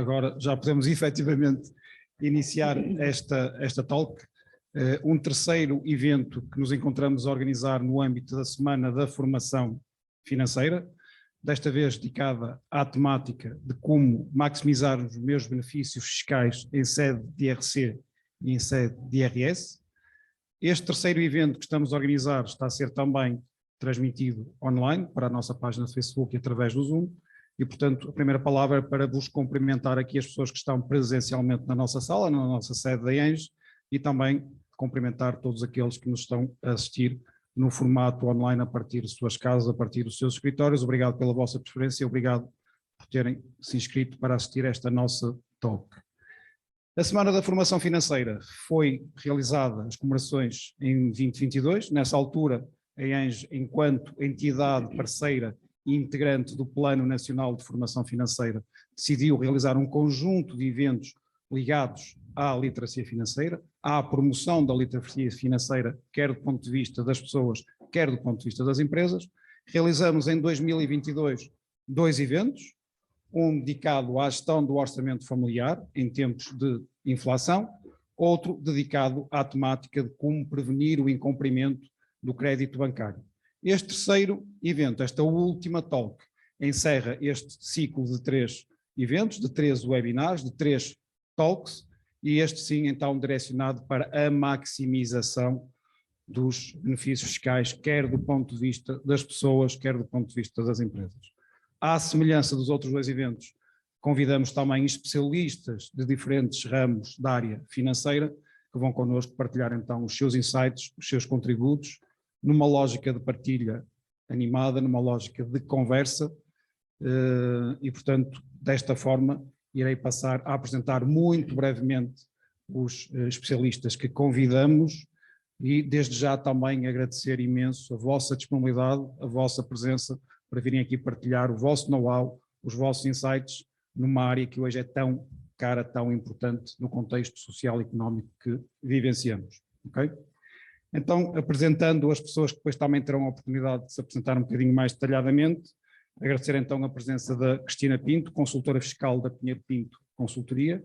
agora já podemos efetivamente iniciar esta talk. Um terceiro evento que nos encontramos a organizar no âmbito da Semana da Formação Financeira, desta vez dedicada à temática de como maximizar os meus benefícios fiscais em sede de IRC e em sede de IRS. Este terceiro evento que estamos a organizar está a ser também transmitido online para a nossa página de Facebook e através do Zoom, e portanto a primeira palavra é para vos cumprimentar aqui as pessoas que estão presencialmente na nossa sala, na nossa sede da ENGE, e também cumprimentar todos aqueles que nos estão a assistir no formato online a partir de suas casas, a partir dos seus escritórios. Obrigado pela vossa preferência, obrigado por terem se inscrito para assistir a esta nossa talk. A Semana da Formação Financeira foi realizada as comemorações em 2022, nessa altura a ENGE, enquanto entidade parceira e integrante do Plano Nacional de Formação Financeira, decidiu realizar um conjunto de eventos ligados à literacia financeira, à promoção da literacia financeira, quer do ponto de vista das pessoas, quer do ponto de vista das empresas. Realizamos em 2022 dois eventos, um dedicado à gestão do orçamento familiar em tempos de inflação, outro dedicado à temática de como prevenir o incumprimento do crédito bancário. Este terceiro evento, esta última talk, encerra este ciclo de 3 eventos, de 3 webinars, de 3 talks, e este sim então direcionado para a maximização dos benefícios fiscais, quer do ponto de vista das pessoas, quer do ponto de vista das empresas. À semelhança dos outros 2 eventos, convidamos também especialistas de diferentes ramos da área financeira, que vão connosco partilhar então os seus insights, os seus contributos, numa lógica de partilha animada, numa lógica de conversa, e portanto, desta forma, irei passar a apresentar muito brevemente os especialistas que convidamos e desde já também agradecer imenso a vossa disponibilidade, a vossa presença para virem aqui partilhar o vosso know-how, os vossos insights numa área que hoje é tão cara, tão importante no contexto social e económico que vivenciamos. Ok? Então, apresentando as pessoas que depois também terão a oportunidade de se apresentar um bocadinho mais detalhadamente, agradecer então a presença da Cristina Pinto, consultora fiscal da Pinheiro Pinto Consultoria,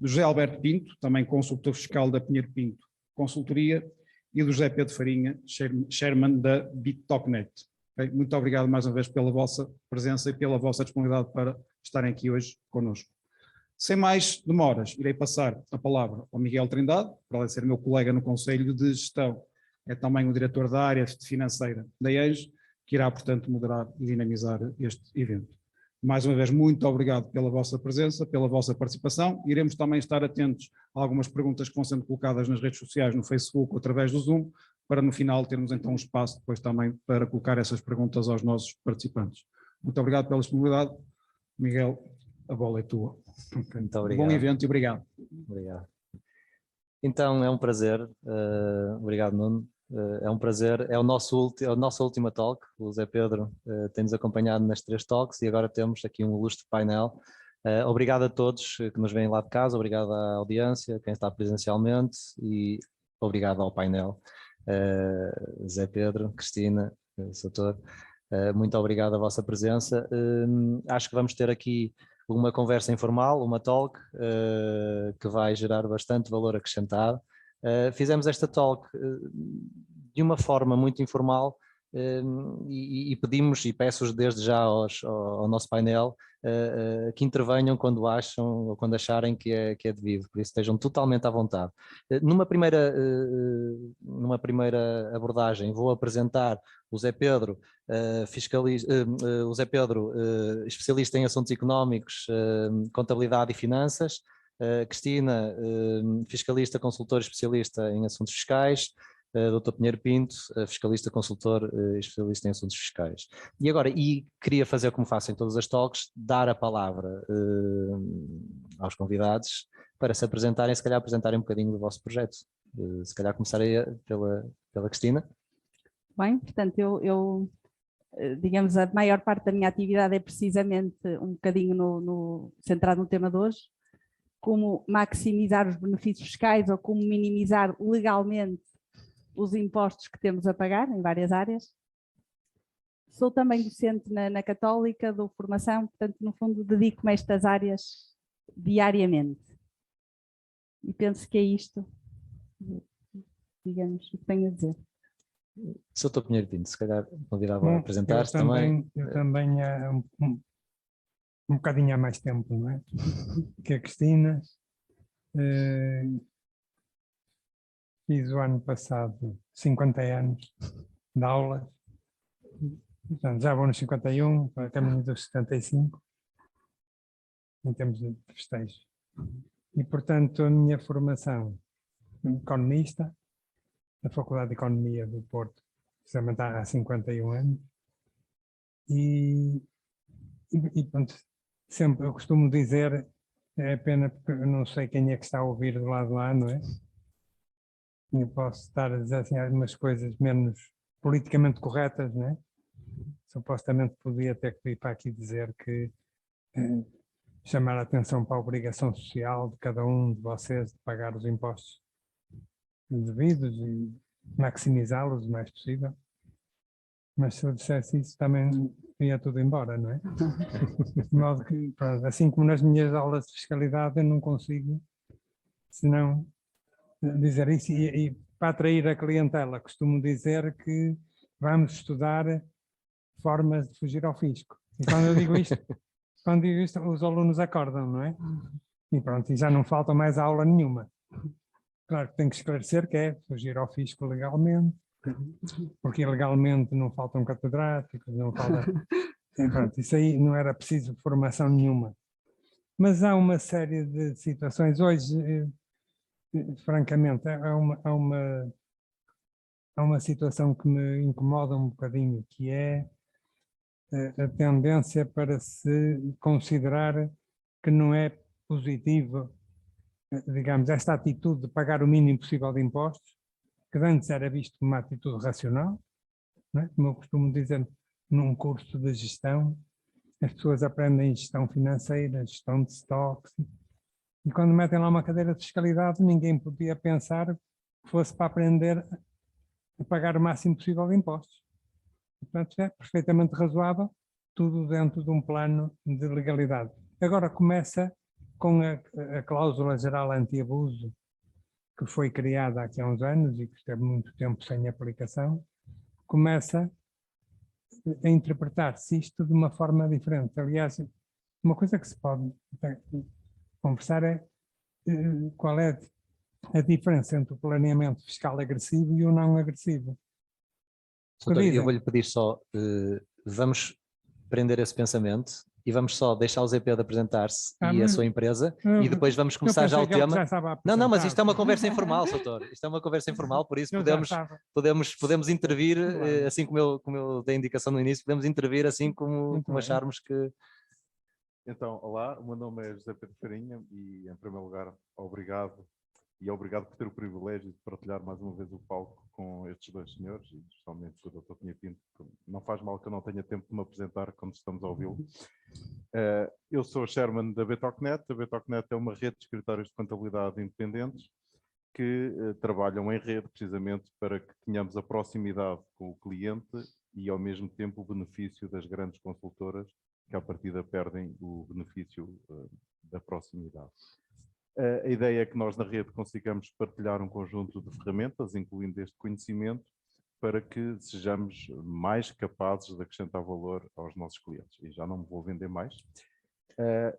do José Alberto Pinto, também consultor fiscal da Pinheiro Pinto Consultoria, e do José Pedro Farinha, chairman da BitTalkNet. Okay? Muito obrigado mais uma vez pela vossa presença e pela vossa disponibilidade para estarem aqui hoje connosco. Sem mais demoras, irei passar a palavra ao Miguel Trindade, para ele ser meu colega no Conselho de Gestão, é também o diretor da área financeira da ENGE, que irá, portanto, moderar e dinamizar este evento. Mais uma vez, muito obrigado pela vossa presença, pela vossa participação. Iremos também estar atentos a algumas perguntas que vão sendo colocadas nas redes sociais, no Facebook ou através do Zoom, para no final termos então um espaço depois também para colocar essas perguntas aos nossos participantes. Muito obrigado pela disponibilidade. Miguel, a bola é tua. Muito obrigado. Bom evento e obrigado. Obrigado. Então é um prazer, obrigado Nuno, é um prazer, é a nossa última talk. O Zé Pedro tem-nos acompanhado nas 3 talks e agora temos aqui um ilustre painel. Obrigado a todos que nos vêm lá de casa, obrigado à audiência, quem está presencialmente e obrigado ao painel. Zé Pedro, Cristina, Soutor, muito obrigado a vossa presença. Acho que vamos ter aqui uma conversa informal, uma talk, que vai gerar bastante valor acrescentado. Fizemos esta talk de uma forma muito informal e pedimos e peço desde já ao nosso painel que intervenham quando acham ou quando acharem que é devido, por isso estejam totalmente à vontade. Numa primeira abordagem vou apresentar o Zé Pedro, especialista em assuntos económicos, contabilidade e finanças, Cristina, fiscalista, consultor especialista em assuntos fiscais, Dr. Pinheiro Pinto, fiscalista, consultor e especialista em assuntos fiscais. E agora, queria fazer como faço em todas as talks, dar a palavra aos convidados para se apresentarem, se calhar apresentarem um bocadinho do vosso projeto. Se calhar começarei pela Cristina. Bem, portanto, digamos, a maior parte da minha atividade é precisamente um bocadinho centrado no tema de hoje, como maximizar os benefícios fiscais ou como minimizar legalmente os impostos que temos a pagar em várias áreas. Sou também docente na Católica, dou formação, portanto, no fundo, dedico-me a estas áreas diariamente. E penso que é isto, digamos, o que tenho a dizer. Sr. Pinheiro Pinto, se calhar convidava a apresentar-se também. Eu também há um bocadinho há mais tempo, não é? Que a Cristina. Fiz o ano passado 50 anos de aulas. Portanto, já vou nos 51, para caminho dos 75, em termos de festejo. E, portanto, a minha formação economista, na Faculdade de Economia do Porto, precisamente há 51 anos. E pronto, sempre eu costumo dizer, é pena porque eu não sei quem é que está a ouvir do lado lá, não é? Eu posso estar a dizer assim, algumas coisas menos politicamente corretas, não é? Supostamente podia ter que vir para aqui dizer que chamar a atenção para a obrigação social de cada um de vocês de pagar os impostos devidos e maximizá-los o mais possível. Mas se eu dissesse isso também ia tudo embora, não é? De modo que, pronto, assim como nas minhas aulas de fiscalidade eu não consigo, senão dizer isso e para atrair a clientela costumo dizer que vamos estudar formas de fugir ao fisco. E quando eu digo isto, os alunos acordam, não é? E pronto, e já não falta mais aula nenhuma. Claro que tem que esclarecer que é fugir ao fisco legalmente, porque ilegalmente não faltam catedráticos, não falta... E pronto, isso aí não era preciso formação nenhuma. Mas há uma série de situações. Hoje, francamente, há uma situação que me incomoda um bocadinho, que é a tendência para se considerar que não é positivo, digamos, esta atitude de pagar o mínimo possível de impostos, que antes era visto como uma atitude racional, não é? Como eu costumo dizer, num curso de gestão, as pessoas aprendem gestão financeira, gestão de estoques, e quando metem lá uma cadeira de fiscalidade, ninguém podia pensar que fosse para aprender a pagar o máximo possível de impostos. Portanto, é perfeitamente razoável, tudo dentro de um plano de legalidade. Agora começa com a cláusula geral anti-abuso, que foi criada aqui há uns anos e que esteve muito tempo sem aplicação, começa a interpretar-se isto de uma forma diferente. Aliás, uma coisa que se pode conversar é qual é a diferença entre o planeamento fiscal agressivo e o não agressivo. Doutor, eu vou-lhe pedir só, vamos prender esse pensamento e vamos só deixar o Zé Pedro apresentar-se e a sua empresa e depois vamos começar já o tema. Não, mas isto é uma conversa informal, doutor. Isto é uma conversa informal, por isso podemos intervir, assim como eu dei indicação no início, podemos intervir assim como acharmos que... Então, olá, o meu nome é José Pedro Farinha e, em primeiro lugar, obrigado por ter o privilégio de partilhar mais uma vez o palco com estes dois senhores, e especialmente com o Dr. Pinheiro Pinto. Não faz mal que eu não tenha tempo de me apresentar quando estamos a ouvi-lo. Eu sou o chairman da Betocnet. A Betocnet é uma rede de escritórios de contabilidade independentes que trabalham em rede precisamente para que tenhamos a proximidade com o cliente e, ao mesmo tempo, o benefício das grandes consultoras que, à partida, perdem o benefício da proximidade. A ideia é que nós na rede consigamos partilhar um conjunto de ferramentas, incluindo este conhecimento, para que sejamos mais capazes de acrescentar valor aos nossos clientes. E já não me vou vender mais.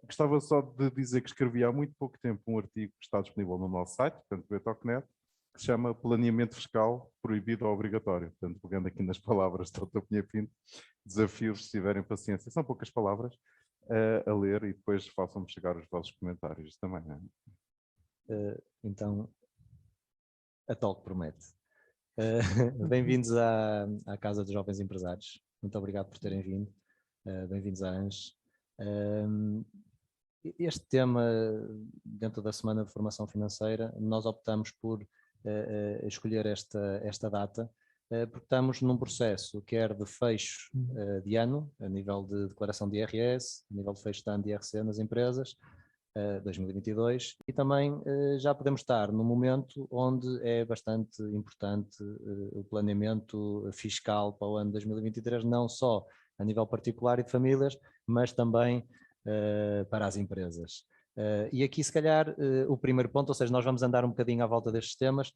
Gostava só de dizer que escrevi há muito pouco tempo um artigo que está disponível no nosso site, portanto, Betocnet, que se chama Planeamento Fiscal Proibido ou Obrigatório. Portanto, pegando aqui nas palavras do Dr. Pinheiro Pinto, desafio-vos, se tiverem paciência, são poucas palavras, a ler e depois façam-me chegar os vossos comentários também. Então, a talk promete. Bem-vindos à Casa dos Jovens Empresários. Muito obrigado por terem vindo. Bem-vindos à ANJE. Este tema, dentro da Semana de Formação Financeira, nós optamos por escolher esta data, porque estamos num processo, quer de fecho de ano, a nível de declaração de IRS, a nível de fecho de ano de IRC nas empresas, 2022, e também já podemos estar num momento onde é bastante importante o planeamento fiscal para o ano 2023, não só a nível particular e de famílias, mas também para as empresas. E aqui, se calhar, o primeiro ponto, ou seja, nós vamos andar um bocadinho à volta destes temas.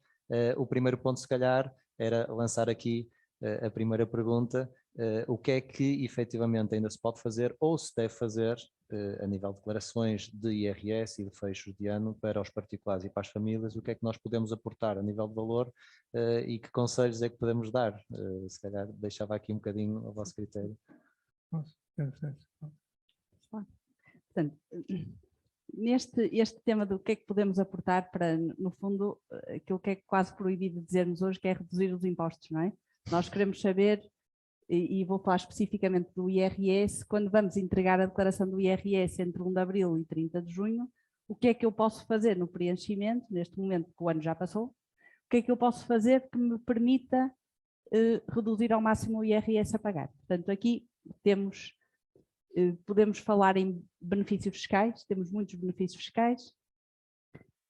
O primeiro ponto, se calhar, era lançar aqui a primeira pergunta: o que é que efetivamente ainda se pode fazer ou se deve fazer a nível de declarações de IRS e de fechos de ano para os particulares e para as famílias? O que é que nós podemos aportar a nível de valor e que conselhos é que podemos dar? Se calhar deixava aqui um bocadinho ao vosso critério. Portanto, este tema do que é que podemos aportar para, no fundo, aquilo que é quase proibido dizermos hoje, que é reduzir os impostos, não é? Nós queremos saber, e vou falar especificamente do IRS, quando vamos entregar a declaração do IRS entre 1 de abril e 30 de junho, o que é que eu posso fazer no preenchimento, neste momento que o ano já passou, o que é que eu posso fazer que me permita reduzir ao máximo o IRS a pagar. Portanto, aqui podemos falar em benefícios fiscais, temos muitos benefícios fiscais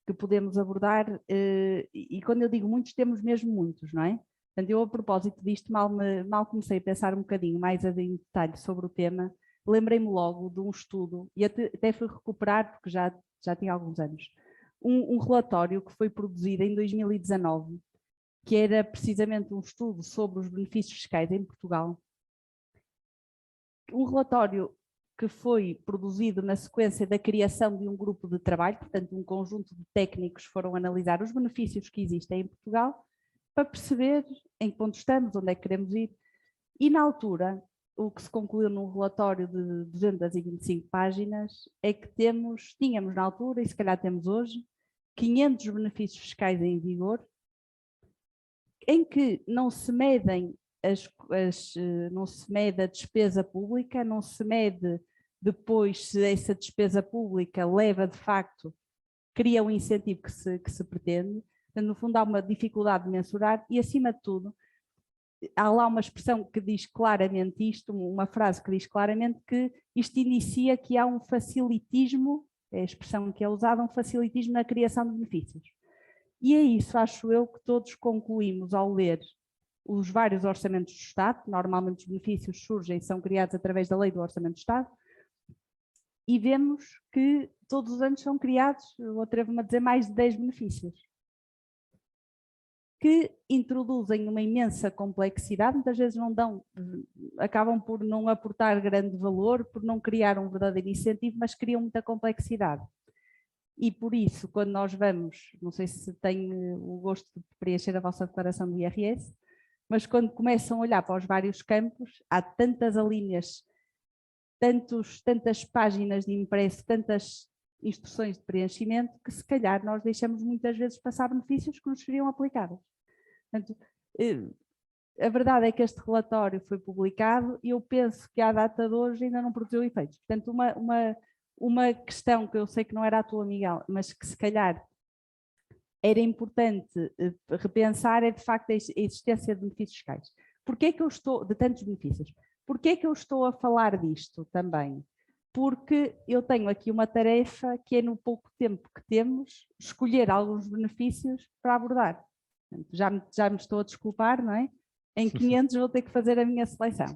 que podemos abordar, e quando eu digo muitos, temos mesmo muitos, não é? Portanto, eu a propósito disto, mal comecei a pensar um bocadinho mais em detalhe sobre o tema, lembrei-me logo de um estudo, e até fui recuperar, porque já tinha alguns anos, um relatório que foi produzido em 2019, que era precisamente um estudo sobre os benefícios fiscais em Portugal. Um relatório que foi produzido na sequência da criação de um grupo de trabalho, portanto um conjunto de técnicos foram analisar os benefícios que existem em Portugal para perceber em que ponto estamos, onde é que queremos ir. E na altura, o que se concluiu num relatório de 225 páginas é que tínhamos na altura, e se calhar temos hoje, 500 benefícios fiscais em vigor, em que não se medem não se mede a despesa pública, não se mede depois se essa despesa pública leva de facto, cria um incentivo que se pretende. Portanto, no fundo há uma dificuldade de mensurar e, acima de tudo, há lá uma expressão que diz claramente isto, uma frase que diz claramente que isto inicia que há um facilitismo, é a expressão que é usada, um facilitismo na criação de benefícios. E é isso, acho eu, que todos concluímos ao ler os vários orçamentos do Estado. Normalmente os benefícios surgem, são criados através da lei do Orçamento do Estado, e vemos que todos os anos são criados, eu atrevo-me a dizer, mais de 10 benefícios, que introduzem uma imensa complexidade, muitas vezes acabam por não aportar grande valor, por não criar um verdadeiro incentivo, mas criam muita complexidade. E por isso, quando nós vamos, não sei se têm o gosto de preencher a vossa declaração do IRS, mas quando começam a olhar para os vários campos, há tantas alíneas, tantas páginas de impresso, tantas instruções de preenchimento, que se calhar nós deixamos muitas vezes passar benefícios que nos seriam aplicados. Portanto, a verdade é que este relatório foi publicado e eu penso que à data de hoje ainda não produziu efeitos. Portanto, uma questão que eu sei que não era a tua, Miguel, mas que se calhar era importante repensar é de facto a existência de benefícios fiscais. Porquê que eu estou, de tantos benefícios? Porquê que eu estou a falar disto também? Porque eu tenho aqui uma tarefa que é, no pouco tempo que temos, escolher alguns benefícios para abordar. Já me estou a desculpar, não é? Em 500 vou ter que fazer a minha seleção.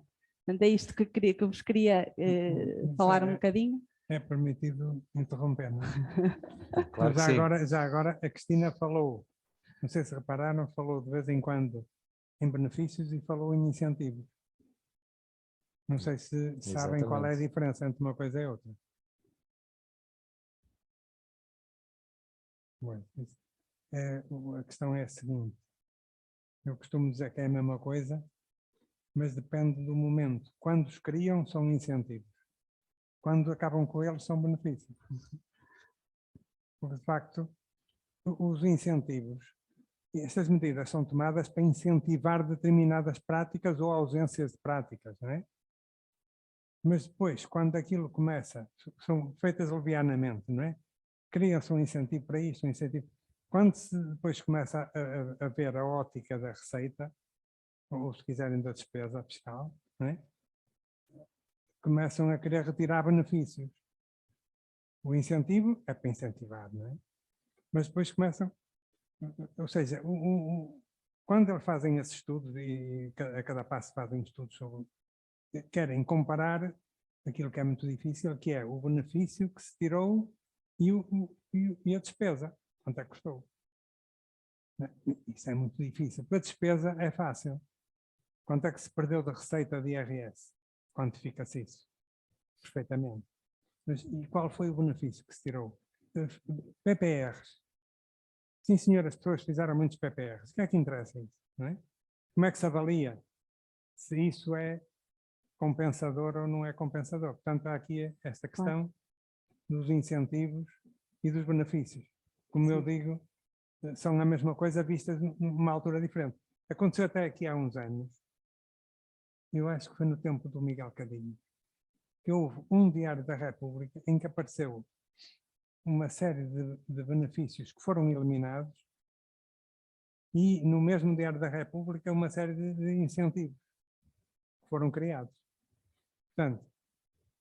Portanto, é isto que vos queria falar um bocadinho. É permitido interromper, não é? Claro que já agora a Cristina falou, não sei se repararam, falou de vez em quando em benefícios e falou em incentivos. Não sei se sabem qual é a diferença entre uma coisa e outra. Bom, a questão é a seguinte. Eu costumo dizer que é a mesma coisa, mas depende do momento. Quando os criam, são incentivos. Quando acabam com eles, são benefícios. Porque, de facto, os incentivos, estas medidas são tomadas para incentivar determinadas práticas ou ausências de práticas, não é? Mas depois, quando aquilo começa, são feitas levianamente, não é? Cria-se um incentivo para isto, um incentivo. Quando se depois começa a ver a ótica da receita, ou se quiserem da despesa fiscal, não é? Começam a querer retirar benefícios. O incentivo é para incentivar, não é? Mas depois começam, ou seja, quando eles fazem esses estudos, e a cada passo fazem estudos sobre, querem comparar aquilo que é muito difícil, que é o benefício que se tirou E a despesa, quanto é que custou? Isso é muito difícil. A despesa é fácil. Quanto é que se perdeu da receita de IRS? Quantifica-se isso perfeitamente. Mas e qual foi o benefício que se tirou? PPRs. Sim, senhor, as pessoas fizeram muitos PPRs. O que é que interessa isso? Não é? Como é que se avalia se isso é compensador ou não é compensador? Portanto, há aqui esta questão dos incentivos e dos benefícios. Como eu digo, são a mesma coisa vistas numa altura diferente. Aconteceu até aqui há uns anos, eu acho que foi no tempo do Miguel Cadinho, que houve um Diário da República em que apareceu uma série de benefícios que foram eliminados e no mesmo Diário da República uma série de incentivos que foram criados. Portanto,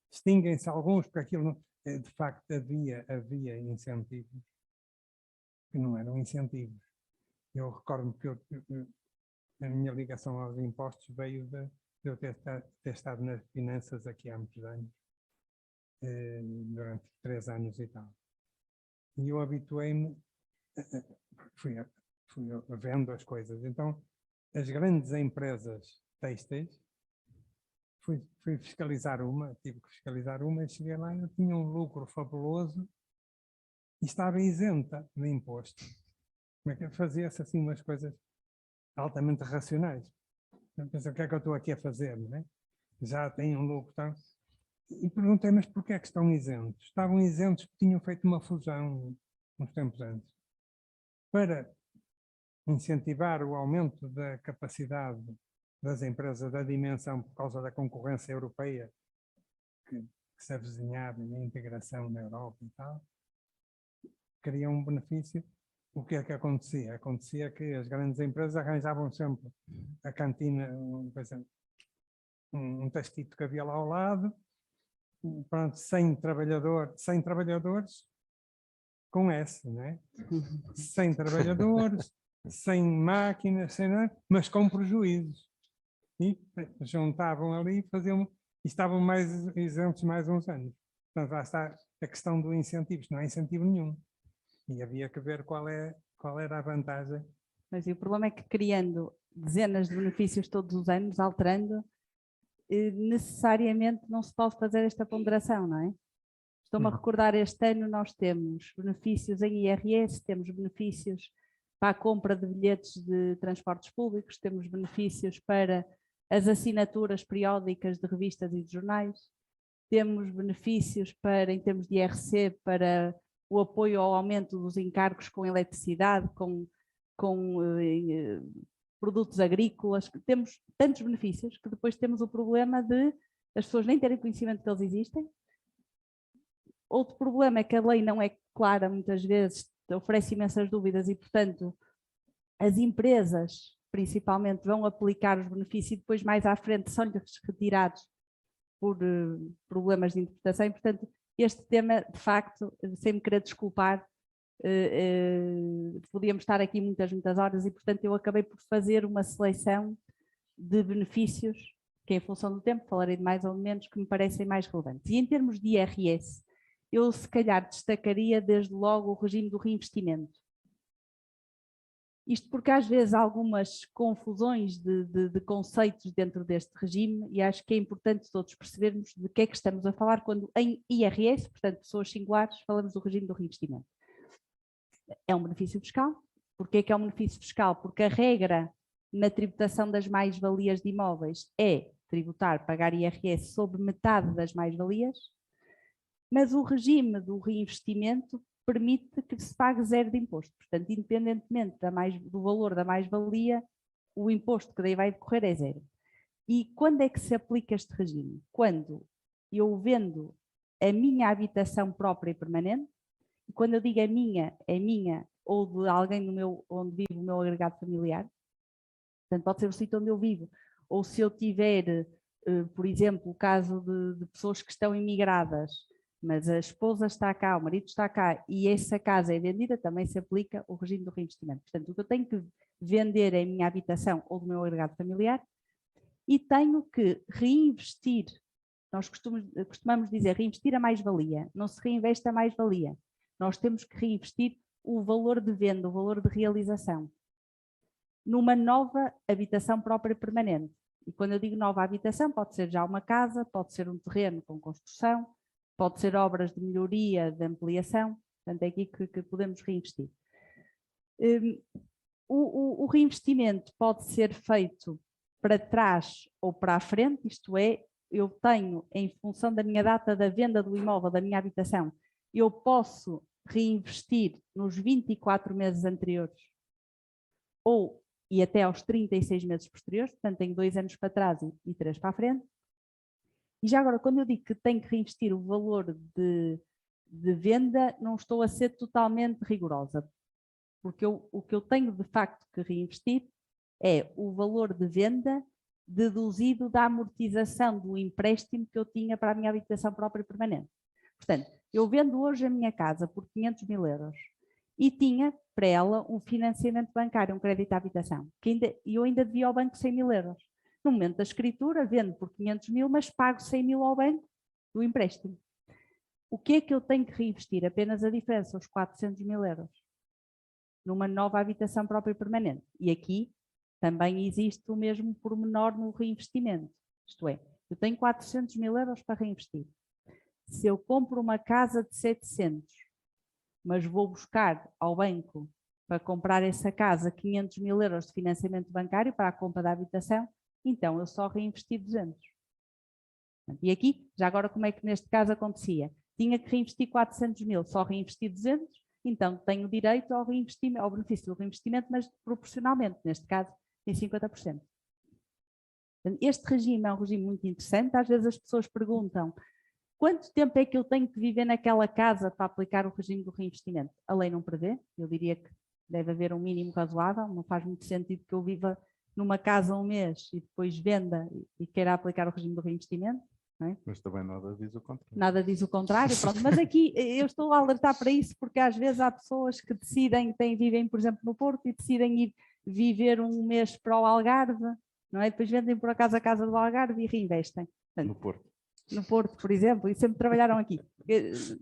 extinguem-se alguns, porque aquilo, de facto, havia incentivos que não eram incentivos. Eu recordo-me que a minha ligação aos impostos veio de eu ter estado nas finanças aqui há muitos anos, durante 3 anos e tal. E eu habituei-me, fui vendo as coisas. Então, as grandes empresas têxteis, fui fiscalizar tive que fiscalizar uma e cheguei lá e eu tinha um lucro fabuloso e estava isenta de imposto. Como é que fazia-se assim umas coisas altamente racionais? Eu pensei, o que é que eu estou aqui a fazer, não é? Já tenho um lucro, tá? E perguntei, mas porquê é que estão isentos? Estavam isentos porque tinham feito uma fusão uns tempos antes. Para incentivar o aumento da capacidade das empresas, da dimensão, por causa da concorrência europeia, que se avizinhava na integração na Europa e tal, queriam um benefício. O que é que acontecia? Acontecia que as grandes empresas arranjavam sempre a cantina, um testito que havia lá ao lado, pronto, 100 trabalhadores com S, não é? 100 trabalhadores, 100 máquinas, 100, mas com prejuízos. E juntavam ali e estavam mais isentos mais uns anos. Portanto, lá está a questão do incentivo. Não há incentivo nenhum. E havia que ver qual era a vantagem. Mas o problema é que criando dezenas de benefícios todos os anos, alterando, necessariamente não se pode fazer esta ponderação, não é? Estou-me a recordar, este ano nós temos benefícios em IRS, temos benefícios para a compra de bilhetes de transportes públicos, temos benefícios para as assinaturas periódicas de revistas e de jornais, temos benefícios para, em termos de IRC, para o apoio ao aumento dos encargos com eletricidade, com produtos agrícolas. Temos tantos benefícios que depois temos o problema de as pessoas nem terem conhecimento que eles existem. Outro problema é que a lei não é clara, muitas vezes oferece imensas dúvidas e, portanto, as empresas, principalmente, vão aplicar os benefícios e depois mais à frente são-lhes retirados por problemas de interpretação e, portanto, este tema, de facto, sem me querer desculpar, podíamos estar aqui muitas horas e, portanto, eu acabei por fazer uma seleção de benefícios que, em função do tempo, falarei de mais ou menos, que me parecem mais relevantes. E em termos de IRS, eu se calhar destacaria desde logo o regime do reinvestimento. Isto porque às vezes há algumas confusões de conceitos dentro deste regime e acho que é importante todos percebermos de que é que estamos a falar quando em IRS, portanto pessoas singulares, falamos do regime do reinvestimento. É um benefício fiscal. Porquê que é um benefício fiscal? Porque a regra na tributação das mais-valias de imóveis é tributar, pagar IRS sobre metade das mais-valias, mas o regime do reinvestimento permite que se pague zero de imposto. Portanto, independentemente do valor da mais-valia, o imposto que daí vai decorrer é zero. E quando é que se aplica este regime? Quando eu vendo a minha habitação própria e permanente, e quando eu digo é minha ou de alguém onde vive o meu agregado familiar, portanto pode ser o sítio onde eu vivo, ou se eu tiver, por exemplo, o caso de pessoas que estão imigradas, mas a esposa está cá, o marido está cá e essa casa é vendida, também se aplica o regime do reinvestimento. Portanto, o que eu tenho que vender é a minha habitação ou do meu agregado familiar e tenho que reinvestir. Nós costumamos dizer reinvestir a mais-valia, não se reinveste a mais-valia. nós temos que reinvestir o valor de venda, o valor de realização, numa nova habitação própria permanente. E quando eu digo nova habitação, pode ser já uma casa, pode ser um terreno com construção, pode ser obras de melhoria, de ampliação, portanto é aqui que podemos reinvestir. O reinvestimento pode ser feito para trás ou para a frente, isto é, eu tenho, em função da minha data da venda do imóvel, da minha habitação, eu posso reinvestir nos 24 meses anteriores e até aos 36 meses posteriores, portanto tenho 2 anos para trás e 3 para a frente. E já agora, quando eu digo que tenho que reinvestir o valor de venda, não estou a ser totalmente rigorosa, porque o que eu tenho de facto que reinvestir é o valor de venda deduzido da amortização do empréstimo que eu tinha para a minha habitação própria permanente. Portanto, eu vendo hoje a minha casa por 500 mil euros e tinha para ela um financiamento bancário, um crédito à habitação, e eu ainda devia ao banco 100 mil euros. No momento da escritura, vendo por 500 mil, mas pago 100 mil ao banco do empréstimo. O que é que eu tenho que reinvestir? Apenas a diferença, os 400 mil euros, numa nova habitação própria permanente. E aqui também existe o mesmo pormenor no reinvestimento. Isto é, eu tenho 400 mil euros para reinvestir. Se eu compro uma casa de 700, mas vou buscar ao banco para comprar essa casa 500 mil euros de financiamento bancário para a compra da habitação, então eu só reinvesti 200. E aqui, já agora como é que neste caso acontecia? Tinha que reinvestir 400 mil, só reinvesti 200, então tenho direito ao reinvestimento, ao benefício do reinvestimento, mas proporcionalmente, neste caso, em 50%. Este regime é um regime muito interessante. Às vezes as pessoas perguntam quanto tempo é que eu tenho que viver naquela casa para aplicar o regime do reinvestimento? A lei não prevê, eu diria que deve haver um mínimo razoável, não faz muito sentido que eu viva numa casa um mês e depois venda e queira aplicar o regime do reinvestimento. Não é? Mas também nada diz o contrário. Nada diz o contrário, pronto. Mas aqui eu estou a alertar para isso porque às vezes há pessoas que decidem, vivem por exemplo no Porto e decidem ir viver um mês para o Algarve, não é? Depois vendem por acaso a casa do Algarve e reinvestem. Portanto, No Porto. No Porto, por exemplo, e sempre trabalharam aqui.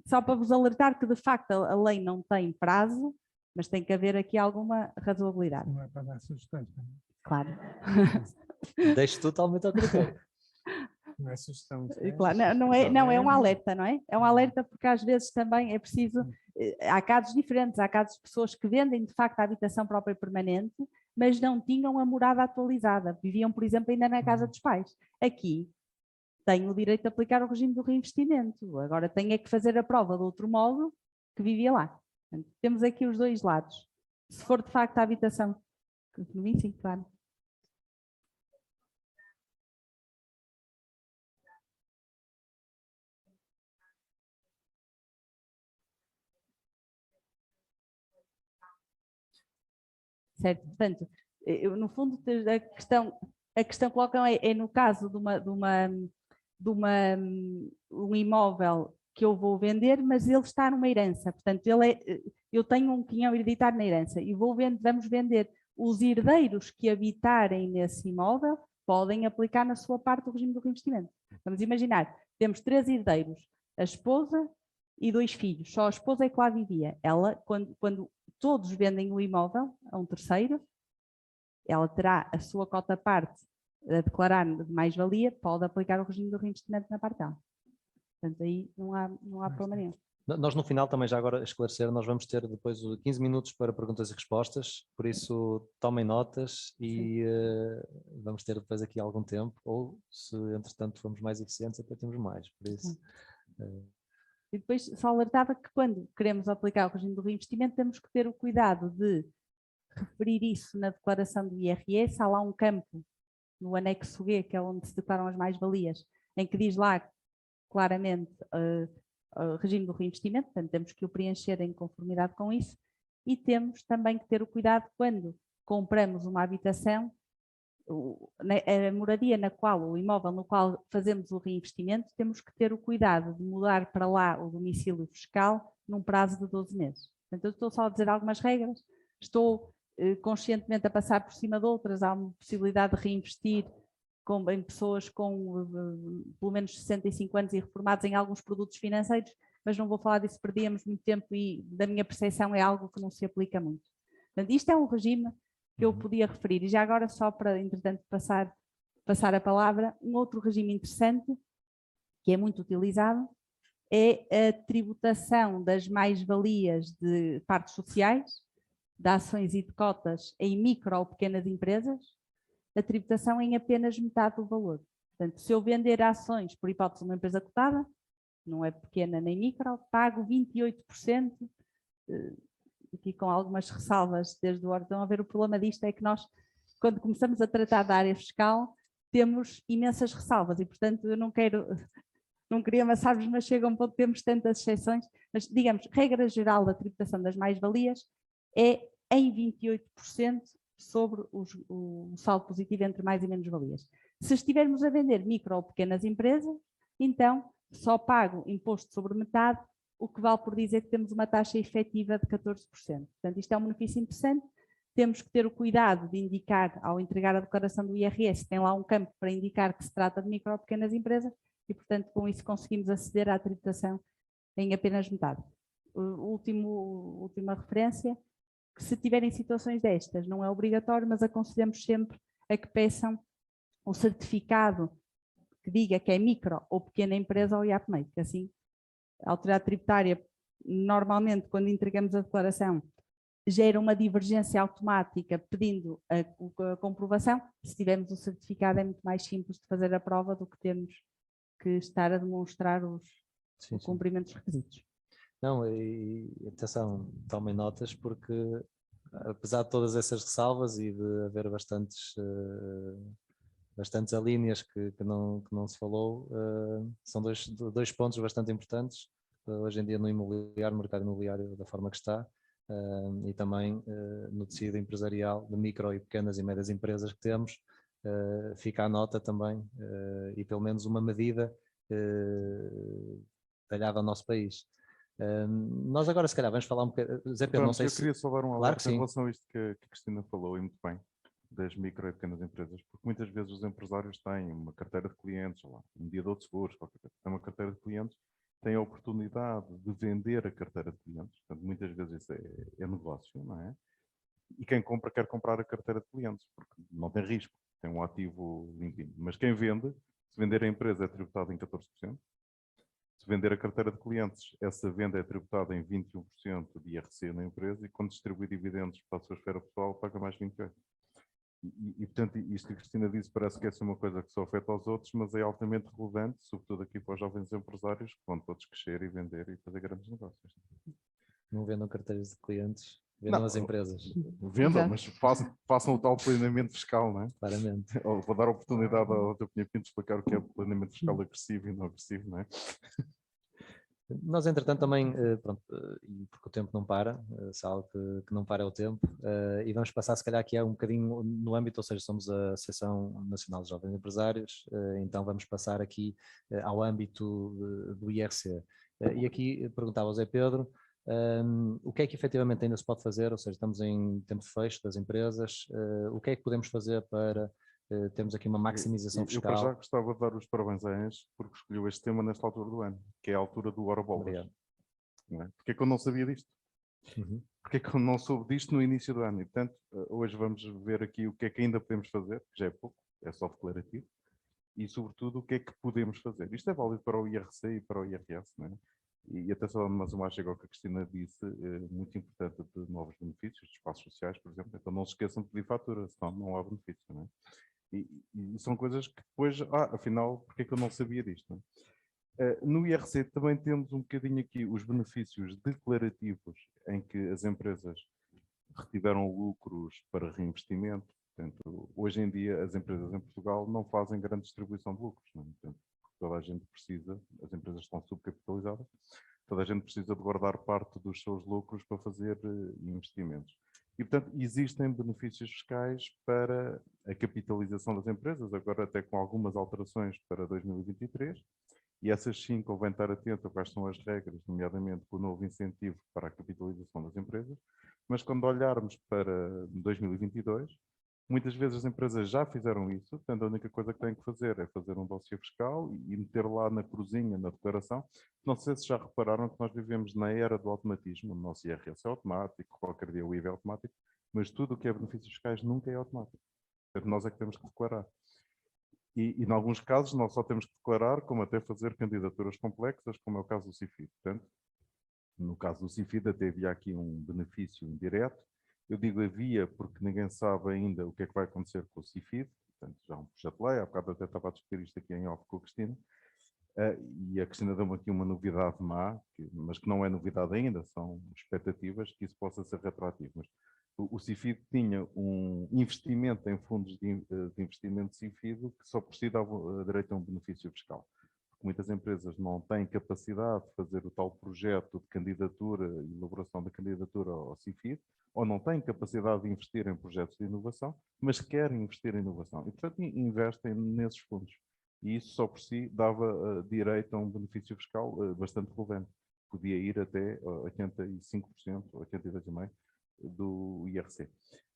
Só para vos alertar que de facto a lei não tem prazo, mas tem que haver aqui alguma razoabilidade. Não é para dar sugestões. Não é? Claro. Deixo totalmente ao critério. Não é sugestão. Claro, não é um alerta, não é? É um alerta porque às vezes também é preciso, há casos diferentes, há casos de pessoas que vendem de facto a habitação própria permanente, mas não tinham a morada atualizada, viviam, por exemplo, ainda na casa dos pais. Aqui tenho o direito de aplicar o regime do reinvestimento, agora tenho é que fazer a prova de outro modo que vivia lá. Portanto, temos aqui os dois lados. Se for de facto a habitação, sim, claro. Certo? Portanto, eu, no fundo, a questão que colocam é no caso de um imóvel que eu vou vender, mas ele está numa herança. Portanto, eu tenho um quinhão hereditário na herança e vamos vender. Os herdeiros que habitarem nesse imóvel podem aplicar na sua parte o regime do reinvestimento. Vamos imaginar, temos 3 herdeiros, a esposa e 2 filhos. Só a esposa é que lá vivia. Ela, quando todos vendem o imóvel a um terceiro, ela terá a sua cota-parte a declarar de mais-valia, pode aplicar o regime do reinvestimento na parte dela. Portanto, aí não há problema nenhum. Nós no final também, já agora esclarecer, nós vamos ter depois 15 minutos para perguntas e respostas, por isso tomem notas e vamos ter depois aqui algum tempo, ou se entretanto formos mais eficientes até temos mais, por isso... E depois só alertava que quando queremos aplicar o regime do reinvestimento temos que ter o cuidado de referir isso na declaração do IRS. Há lá um campo no anexo G, que é onde se declaram as mais-valias, em que diz lá claramente o regime do reinvestimento, portanto temos que o preencher em conformidade com isso, e temos também que ter o cuidado quando compramos uma habitação, a moradia na qual, o imóvel no qual fazemos o reinvestimento, temos que ter o cuidado de mudar para lá o domicílio fiscal num prazo de 12 meses. Portanto, eu estou só a dizer algumas regras, estou conscientemente a passar por cima de outras. Há uma possibilidade de reinvestir em pessoas com pelo menos 65 anos e reformados em alguns produtos financeiros, mas não vou falar disso, perdíamos muito tempo e da minha percepção é algo que não se aplica muito. Portanto, isto é um regime que eu podia referir. E já agora, só para, entretanto, passar a palavra, um outro regime interessante, que é muito utilizado, é a tributação das mais-valias de partes sociais, de ações e de cotas em micro ou pequenas empresas, a tributação em apenas metade do valor. Portanto, se eu vender ações, por hipótese de uma empresa cotada, não é pequena nem micro, pago 28%, aqui com algumas ressalvas desde o órgão. A ver, o problema disto é que nós, quando começamos a tratar da área fiscal, temos imensas ressalvas e, portanto, eu não queria amassar-vos, mas chega um ponto que temos tantas exceções, mas, digamos, regra geral da tributação das mais-valias é em 28% sobre o saldo positivo entre mais e menos-valias. Se estivermos a vender micro ou pequenas empresas, então só pago imposto sobre metade, o que vale por dizer que temos uma taxa efetiva de 14%. Portanto, isto é um benefício interessante. Temos que ter o cuidado de indicar, ao entregar a declaração do IRS, tem lá um campo para indicar que se trata de micro ou pequenas empresas e, portanto, com isso conseguimos aceder à tributação em apenas metade. Última referência, que se tiverem situações destas, não é obrigatório, mas aconselhamos sempre a que peçam o certificado que diga que é micro ou pequena empresa ao IAPMEI, que assim a autoridade tributária, normalmente, quando entregamos a declaração, gera uma divergência automática pedindo a comprovação. Se tivermos o certificado é muito mais simples de fazer a prova do que termos que estar a demonstrar o cumprimento dos requisitos. Não, e atenção, tomem notas, porque apesar de todas essas ressalvas e de haver bastantes alíneas que não se falou, são dois pontos bastante importantes hoje em dia no mercado imobiliário da forma que está, e também no tecido empresarial de micro e pequenas e médias empresas que temos. Fica a nota também, e pelo menos uma medida talhada ao nosso país. Nós agora se calhar vamos falar um bocadinho. Zé Pedro, não sei eu queria só dar um Claro que alerta em sim. relação a isto que a Cristina falou, e muito bem, das micro e pequenas empresas, porque muitas vezes os empresários têm uma carteira de clientes, lá, um mediador de seguros, qualquer coisa, tem uma carteira de clientes, têm a oportunidade de vender a carteira de clientes, portanto muitas vezes isso é negócio, não é? E quem compra quer comprar a carteira de clientes, porque não tem risco, tem um ativo limpinho. Mas quem vende, se vender a empresa é tributado em 14%, se vender a carteira de clientes, essa venda é tributada em 21% de IRC na empresa e quando distribui dividendos para a sua esfera pessoal paga mais 28%. Portanto, isto que a Cristina disse parece que é uma coisa que só afeta aos outros, mas é altamente relevante, sobretudo aqui para os jovens empresários que vão todos crescer e vender e fazer grandes negócios. Não vendam carteiras de clientes, vendam as empresas. Vendam, mas façam o tal planeamento fiscal, não é? Claramente. Vou dar a oportunidade ao Dr. Pinho Pinto de explicar o que é planeamento fiscal agressivo e não agressivo, não é? Nós, entretanto, também, pronto, e porque o tempo não para, se há algo que não para é o tempo, e vamos passar se calhar aqui um bocadinho no âmbito, ou seja, somos a Associação Nacional de Jovens Empresários, então vamos passar aqui ao âmbito do IRC. E aqui perguntava ao Zé Pedro, o que é que efetivamente ainda se pode fazer, ou seja, estamos em tempo de fecho das empresas, o que é que podemos fazer para termos aqui uma maximização fiscal? Eu para já gostava de dar os parabéns a Enche porque escolheu este tema nesta altura do ano, que é a altura do Eurobolas. Não é? Porque é que eu não sabia disto? Porque é que eu não soube disto no início do ano? E, portanto, hoje vamos ver aqui o que é que ainda podemos fazer, que já é pouco, é só declarativo, e sobretudo o que é que podemos fazer. Isto é válido para o IRC e para o IRS, não é? E até só mais uma chega ao que a Cristina disse, muito importante, de novos benefícios, de espaços sociais, por exemplo. Então não se esqueçam de pedir fatura, senão não há benefício, não é? E são coisas que depois, afinal, porque é que eu não sabia disto? Não é? No IRC também temos um bocadinho aqui os benefícios declarativos em que as empresas retiveram lucros para reinvestimento. Portanto, hoje em dia as empresas em Portugal não fazem grande distribuição de lucros, não é? Portanto, toda a gente precisa, as empresas estão subcapitalizadas, toda a gente precisa de guardar parte dos seus lucros para fazer investimentos. E, portanto, existem benefícios fiscais para a capitalização das empresas, agora até com algumas alterações para 2023, e essas sim convém estar atento a quais são as regras, nomeadamente o novo incentivo para a capitalização das empresas, mas quando olharmos para 2022, Muitas vezes as empresas já fizeram isso, portanto a única coisa que têm que fazer é fazer um dossiê fiscal e meter lá na cruzinha, na declaração. Não sei se já repararam que nós vivemos na era do automatismo, o nosso IRS é automático, qualquer dia o IVA é automático, mas tudo o que é benefícios fiscais nunca é automático. Portanto, nós é que temos que declarar. E em alguns casos nós só temos que declarar, como até fazer candidaturas complexas, como é o caso do CIFID. Portanto, no caso do CIFID até havia aqui um benefício indireto. Eu digo havia porque ninguém sabe ainda o que é que vai acontecer com o CIFID. Portanto, já um projeto de lei, há bocado até estava a discutir isto aqui em off com a Cristina. E a Cristina deu-me aqui uma novidade má, mas que não é novidade ainda, são expectativas que isso possa ser retroativo. Mas o CIFID tinha um investimento em fundos de investimento CIFID que só por si dava direito a um benefício fiscal. Porque muitas empresas não têm capacidade de fazer o tal projeto de candidatura e elaboração da candidatura ao CIFID, ou não têm capacidade de investir em projetos de inovação, mas querem investir em inovação. E, portanto, investem nesses fundos. E isso só por si dava direito a um benefício fiscal bastante relevante. Podia ir até 85%, 82,5% do IRC,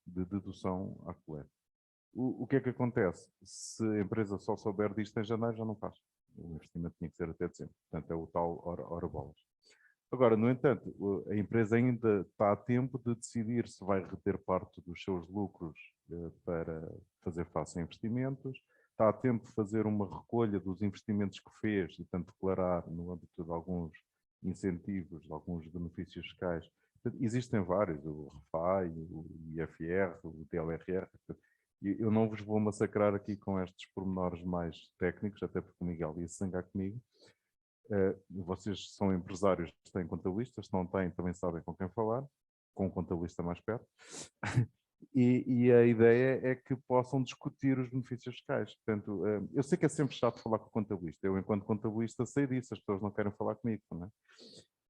de dedução à coleta. O que é que acontece? Se a empresa só souber disto em janeiro, já não faz. O investimento tinha que ser até dezembro. Portanto, é o tal hora bolas. Agora, no entanto, a empresa ainda está a tempo de decidir se vai reter parte dos seus lucros para fazer face a investimentos, está a tempo de fazer uma recolha dos investimentos que fez e, tanto declarar no âmbito de alguns incentivos, de alguns benefícios fiscais. Existem vários, o REFAI, o IFR, o DLRR. Eu não vos vou massacrar aqui com estes pormenores mais técnicos, até porque o Miguel ia se zangar comigo. Vocês são empresários que têm contabilistas, se não têm, também sabem com quem falar, com um contabilista mais perto. E a ideia é que possam discutir os benefícios fiscais. Portanto, eu sei que é sempre chato falar com o contabilista. Eu, enquanto contabilista, sei disso. As pessoas não querem falar comigo, não é?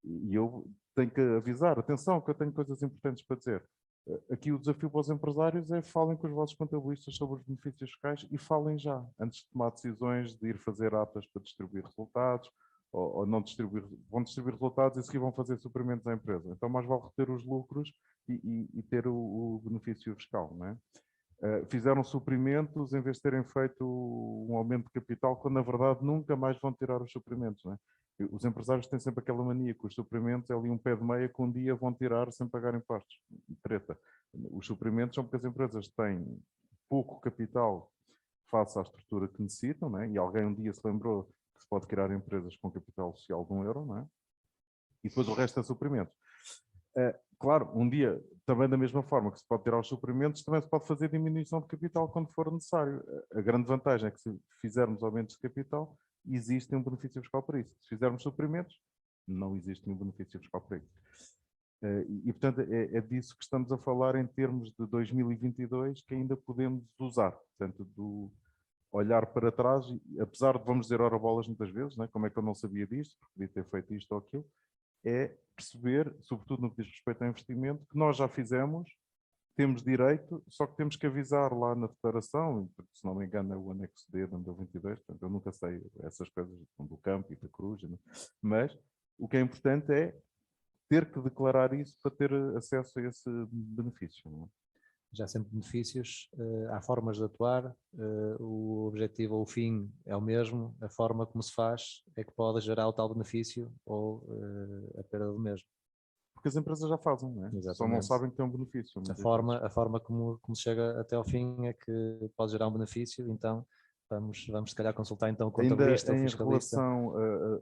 E eu tenho que avisar, atenção, que eu tenho coisas importantes para dizer. Aqui o desafio para os empresários é falem com os vossos contabilistas sobre os benefícios fiscais e falem já, antes de tomar decisões de ir fazer atas para distribuir resultados, ou não distribuir, vão distribuir resultados e seguir vão fazer suprimentos à empresa. Então mais vale reter os lucros e ter o benefício fiscal, não é? Fizeram suprimentos em vez de terem feito um aumento de capital, quando na verdade nunca mais vão tirar os suprimentos, não é? Os empresários têm sempre aquela mania que os suprimentos é ali um pé de meia que um dia vão tirar sem pagar impostos. Treta. Os suprimentos são porque as empresas têm pouco capital face à estrutura que necessitam, não é? E alguém um dia se lembrou que se pode criar empresas com capital social de €1, não é? E depois o resto é suprimentos. Claro, um dia, também da mesma forma que se pode tirar os suprimentos, também se pode fazer diminuição de capital quando for necessário. A grande vantagem é que se fizermos aumentos de capital, existe um benefício fiscal para isso. Se fizermos suprimentos, não existe nenhum benefício fiscal para isso. E portanto, é disso que estamos a falar em termos de 2022, que ainda podemos usar. Portanto, do olhar para trás, apesar de, vamos dizer, ora bolas muitas vezes, né? Como é que eu não sabia disto, porque podia ter feito isto ou aquilo, é perceber, sobretudo no que diz respeito ao investimento, que nós já fizemos, temos direito, só que temos que avisar lá na declaração, se não me engano é o anexo D de 2022, portanto eu nunca sei essas coisas do campo e da cruz, né? Mas o que é importante é ter que declarar isso para ter acesso a esse benefício. Não é? Já sempre benefícios, há formas de atuar, o objetivo ou o fim é o mesmo, a forma como se faz é que pode gerar o tal benefício ou a perda do mesmo. Porque as empresas já fazem, não é? Exatamente. Só não sabem que tem um benefício. A forma como se chega até ao fim é que pode gerar um benefício, então vamos se calhar consultar então o contabilista, ainda o fiscalista. Em relação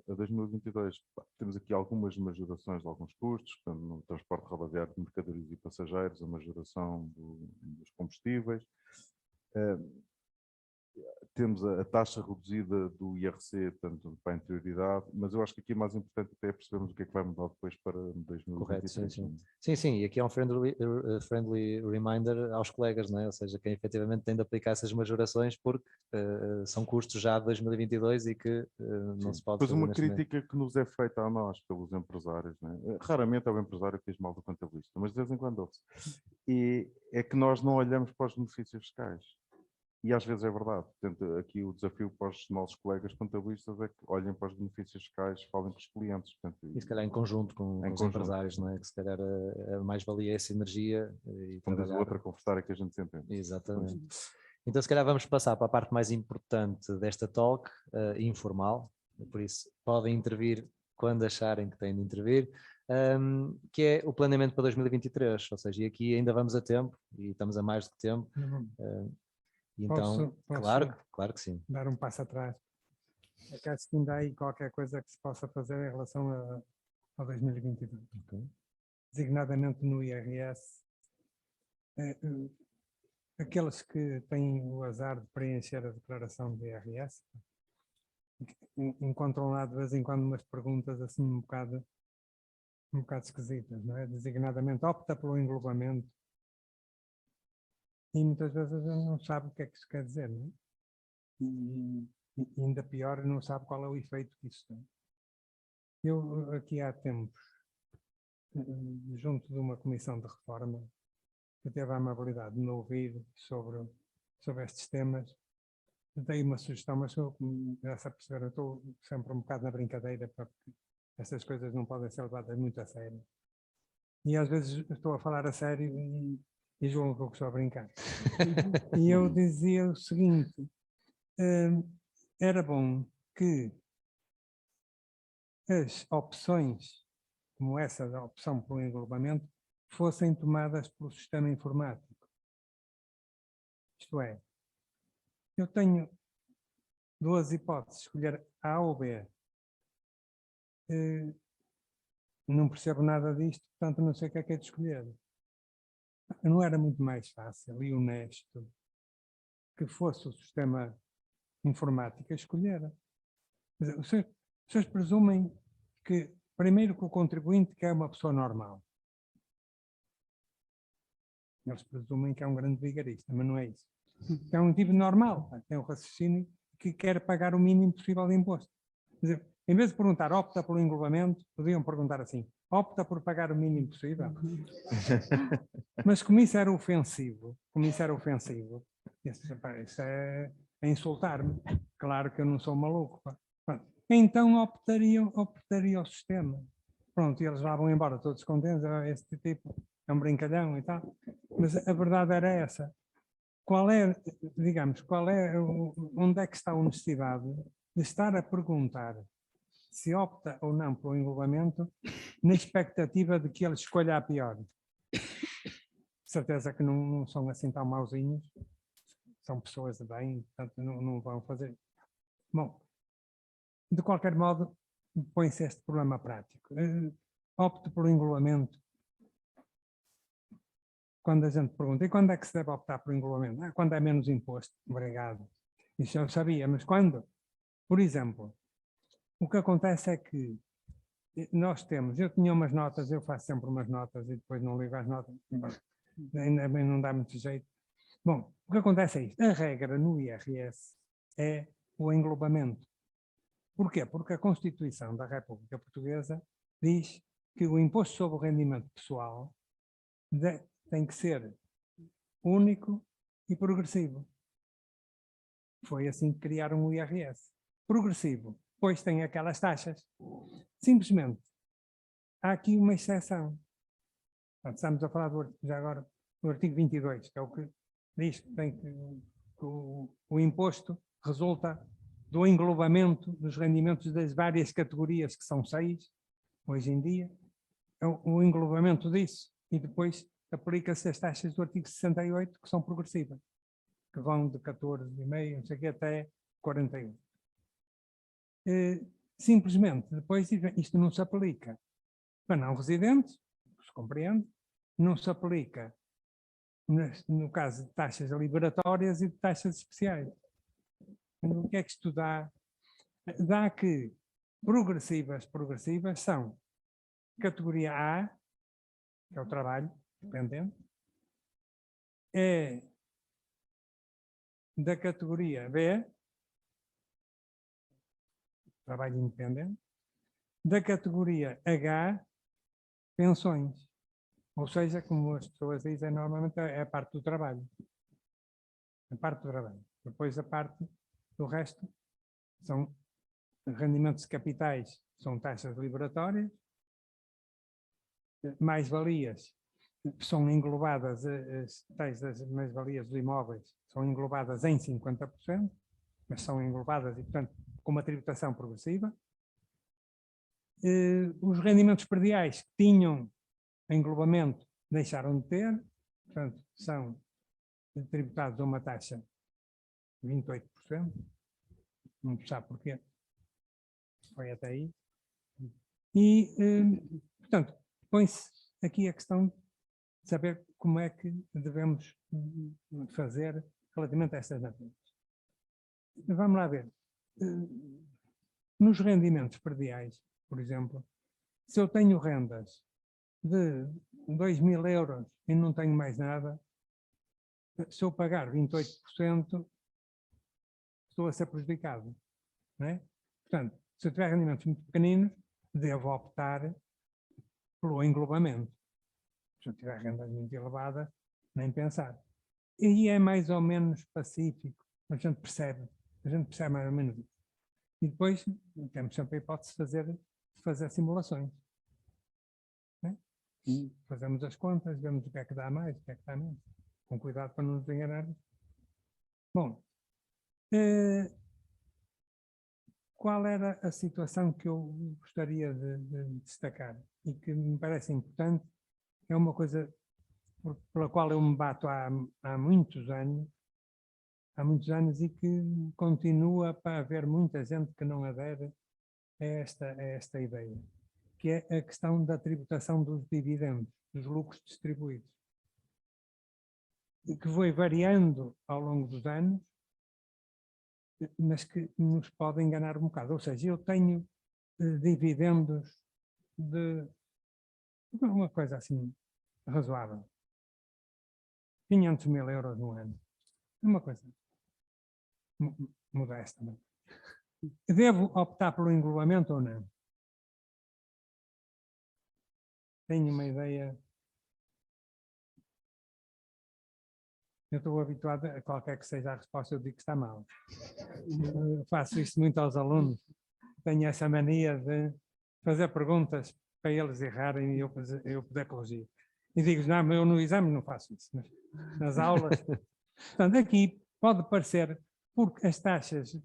a 2022, temos aqui algumas majorações de alguns custos, portanto, no transporte rodoviário de mercadorias e passageiros, a majoração dos combustíveis. Temos a taxa reduzida do IRC, tanto para a interioridade, mas eu acho que aqui mais importante até é percebermos o que é que vai mudar depois para 2023. Correto, sim, e aqui é um friendly reminder aos colegas, não é? Ou seja, quem efetivamente tem de aplicar essas majorações porque são custos já de 2022 e que não se pode fazer fazer uma crítica que nos é feita a nós pelos empresários, não é? Raramente é o empresário que diz mal do contabilista, mas de vez em quando ouve-se. E é que nós não olhamos para os benefícios fiscais. E às vezes é verdade. Portanto, aqui o desafio para os nossos colegas contabilistas é que olhem para os benefícios fiscais, falem com os clientes. Portanto, E se calhar em conjunto com os conjunto. empresários, não é? Que se calhar a mais-valia é essa energia e como diz o trabalhar. outro, a conversar é que a gente se entende. Exatamente. Então, se calhar vamos passar para a parte mais importante desta talk, informal, por isso podem intervir quando acharem que têm de intervir, que é o planeamento para 2023, ou seja, e aqui ainda vamos a tempo, e estamos a mais do que tempo, então, claro que sim. Dar um passo atrás. É que acho que ainda há aí qualquer coisa que se possa fazer em relação ao 2022. Okay. Designadamente no IRS, aqueles que têm o azar de preencher a declaração do IRS, encontram lá de vez em quando umas perguntas assim um bocado esquisitas, não é? Designadamente opta pelo englobamento e muitas vezes não sabe o que é que isso quer dizer, não é? E ainda pior, não sabe qual é o efeito que isso tem. Eu aqui há tempos, junto de uma comissão de reforma, que teve a amabilidade de me ouvir sobre estes temas, dei uma sugestão, mas já se perceberam, eu estou sempre um bocado na brincadeira, porque essas coisas não podem ser levadas muito a sério. E às vezes estou a falar a sério e julgam que eu estou a brincar. E eu dizia o seguinte, era bom que as opções, como essa da opção pelo englobamento, fossem tomadas pelo sistema informático. Isto é, eu tenho duas hipóteses, escolher A ou B. Não percebo nada disto, portanto não sei o que é de escolher. Não era muito mais fácil e honesto que fosse o sistema informático a escolher? Os senhores presumem que, primeiro, que o contribuinte que é uma pessoa normal. Eles presumem que é um grande vigarista, mas não é isso. É um tipo normal, tem um raciocínio que quer pagar o mínimo possível de imposto. Quer dizer, em vez de perguntar opta pelo englobamento, podiam perguntar assim, opta por pagar o mínimo possível? Mas como isso era ofensivo, isso é insultar-me. Claro que eu não sou maluco. Então optaria o sistema. Pronto, e eles lá vão embora todos contentes, este tipo é um brincalhão e tal. Mas a verdade era essa. Onde é que está a honestidade de estar a perguntar se opta ou não pelo englobamento na expectativa de que ele escolha a pior? Certeza que não são assim tão mauzinhos, são pessoas de bem, portanto não vão fazer. Bom, de qualquer modo, põe-se este problema prático. Opto pelo englobamento. Quando a gente pergunta, e quando é que se deve optar pelo englobamento? Quando é menos imposto. Obrigado. Isso eu sabia, mas quando? Por exemplo, o que acontece é que nós temos, eu tinha umas notas, eu faço sempre umas notas e depois não ligo às notas, ainda bem não dá muito jeito. Bom, o que acontece é isto, a regra no IRS é o englobamento. Porquê? Porque a Constituição da República Portuguesa diz que o imposto sobre o rendimento pessoal tem que ser único e progressivo. Foi assim que criaram o IRS. Progressivo, pois tem aquelas taxas. Simplesmente, há aqui uma exceção. Estamos a falar já agora do artigo 22, que é o que diz que o imposto resulta do englobamento dos rendimentos das várias categorias, que são 6, hoje em dia. O englobamento disso, e depois aplica-se as taxas do artigo 68, que são progressivas, que vão de 14,5, não sei o que, até 41. Simplesmente, depois, isto não se aplica para não residentes, se compreende, não se aplica no caso de taxas liberatórias e de taxas especiais. O que é que isto dá? Dá que progressivas são categoria A, que é o trabalho dependente, é da categoria B, trabalho independente, da categoria H, pensões. Ou seja, como as pessoas dizem normalmente, é a parte do trabalho. A parte do trabalho. Depois a parte do resto são rendimentos de capitais, são taxas liberatórias, mais-valias são englobadas, as tais das mais-valias dos imóveis são englobadas em 50%, mas são englobadas e, portanto, com uma tributação progressiva. Os rendimentos prediais que tinham englobamento deixaram de ter, portanto, são tributados a uma taxa de 28%, não se sabe porquê, foi até aí. E, portanto, põe-se aqui a questão de saber como é que devemos fazer relativamente a estas matérias. Vamos lá ver. Nos rendimentos prediais, por exemplo, se eu tenho rendas de 2.000 euros e não tenho mais nada, se eu pagar 28%, estou a ser prejudicado, não é? Portanto, se eu tiver rendimentos muito pequeninos, devo optar pelo englobamento. Se eu tiver rendas muito elevadas, nem pensar. E é mais ou menos pacífico, a gente percebe mais ou menos isso. E depois temos sempre a hipótese de fazer simulações. Né? E fazemos as contas, vemos o que é que dá mais, o que é que dá menos. Com cuidado para não nos enganar. Bom, qual era a situação que eu gostaria de destacar e que me parece importante? É uma coisa pela qual eu me bato há muitos anos e que continua para haver muita gente que não adere a esta ideia, que é a questão da tributação dos dividendos, dos lucros distribuídos, que foi variando ao longo dos anos, mas que nos pode enganar um bocado. Ou seja, eu tenho dividendos de uma coisa assim razoável, 500.000 euros no ano, uma coisa modesta. Não? Devo optar pelo englobamento ou não? Tenho uma ideia. Eu estou habituado a qualquer que seja a resposta, eu digo que está mal. Eu faço isso muito aos alunos. Tenho essa mania de fazer perguntas para eles errarem e eu poder corrigir. E digo, não, eu no exame não faço isso, mas nas aulas. Portanto, aqui pode parecer, porque as taxas,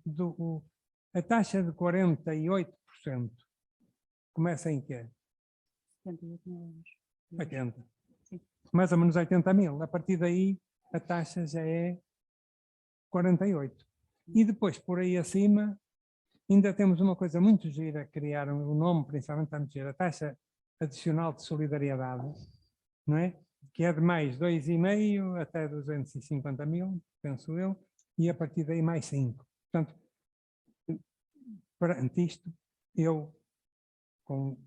a taxa de 48% começa em quê? 80. Mais ou menos 80.000. A partir daí, a taxa já é 48. E depois, por aí acima, ainda temos uma coisa muito gira, criaram o nome principalmente está muito gira, a taxa adicional de solidariedade, não é? Que é de mais 2,5 até 250.000, penso eu, e a partir daí mais 5. Portanto, perante isto, eu, com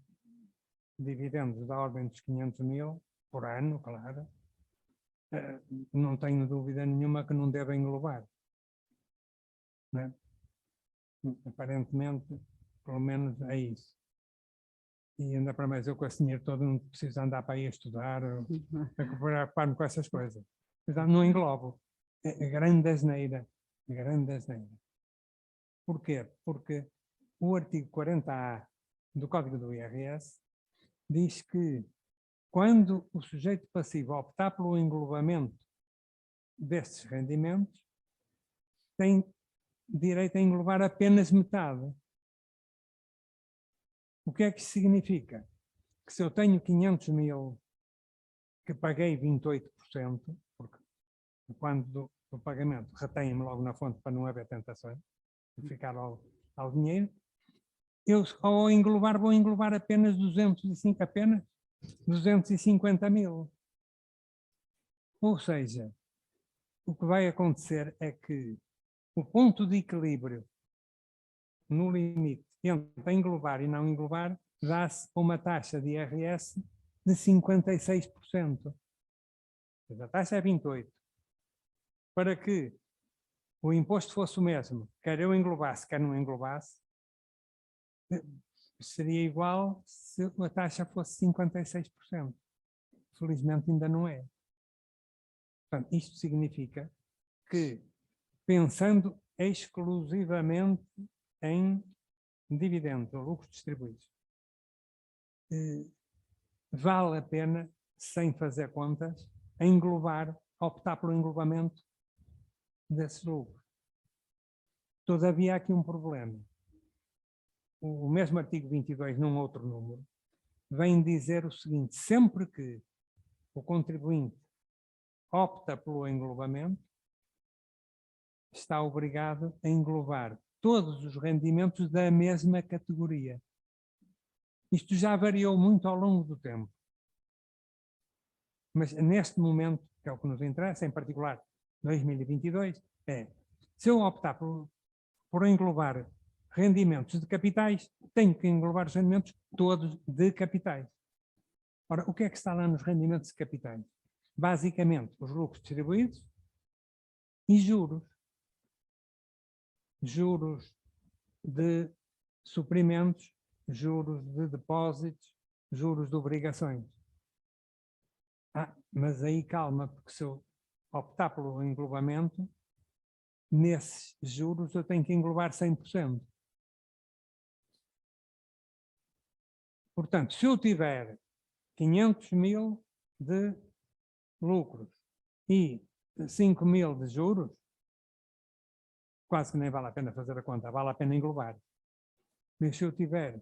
dividendos da ordem dos 500.000 por ano, claro, não tenho dúvida nenhuma que não deve englobar. Não é? Aparentemente, pelo menos é isso. E ainda para mais eu com esse dinheiro todo não preciso andar para ir estudar, a preocupar-me com essas coisas. Portanto, não englobo. É grande asneira. Grande asneira. Porquê? Porque o artigo 40A do Código do IRS diz que quando o sujeito passivo optar pelo englobamento destes rendimentos, tem direito a englobar apenas metade. O que é que isso significa? Que se eu tenho 500.000 que paguei 28%, porque quando do pagamento retém-me logo na fonte para não haver tentações, de ficar logo ao dinheiro, eu ao englobar vou englobar apenas 250.000. Ou seja, o que vai acontecer é que o ponto de equilíbrio no limite entre englobar e não englobar dá-se uma taxa de IRS de 56%. A taxa é 28%. Para que o imposto fosse o mesmo, quer eu englobasse, quer não englobasse, seria igual se a taxa fosse 56%. Felizmente ainda não é. Portanto, isto significa que pensando exclusivamente em dividendos ou lucros distribuídos. Vale a pena, sem fazer contas, optar pelo englobamento desses lucros. Todavia, há aqui um problema. O mesmo artigo 22, num outro número, vem dizer o seguinte: sempre que o contribuinte opta pelo englobamento, está obrigado a englobar todos os rendimentos da mesma categoria. Isto já variou muito ao longo do tempo. Mas neste momento, que é o que nos interessa, em particular 2022, se eu optar por englobar rendimentos de capitais, tenho que englobar os rendimentos todos de capitais. Ora, o que é que está lá nos rendimentos de capitais? Basicamente, os lucros distribuídos e juros. Juros de suprimentos, juros de depósitos, juros de obrigações. Mas aí calma, porque se eu optar pelo englobamento, nesses juros eu tenho que englobar 100%. Portanto, se eu tiver 500 mil de lucros e 5 mil de juros, quase que nem vale a pena fazer a conta, vale a pena englobar. Mas se eu tiver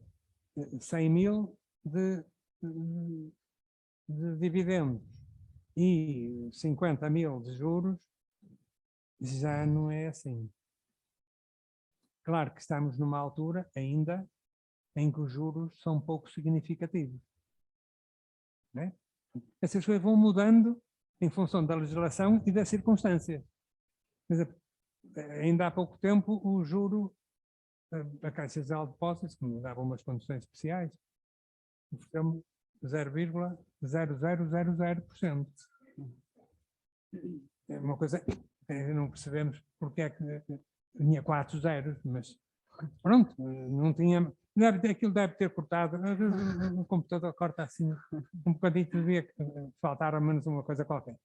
100 mil de dividendos e 50 mil de juros, já não é assim. Claro que estamos numa altura ainda em que os juros são pouco significativos. Não é? Essas coisas vão mudando em função da legislação e das circunstâncias. Por exemplo, ainda há pouco tempo o juro da Caixa Geral de Depósitos, que me dava umas condições especiais, ofereceu-me 0,0000%. É uma coisa, não percebemos porque é que tinha 4 zeros, mas pronto, não tinha. Aquilo deve ter cortado, o computador corta assim um bocadinho, devia faltar ao menos uma coisa qualquer.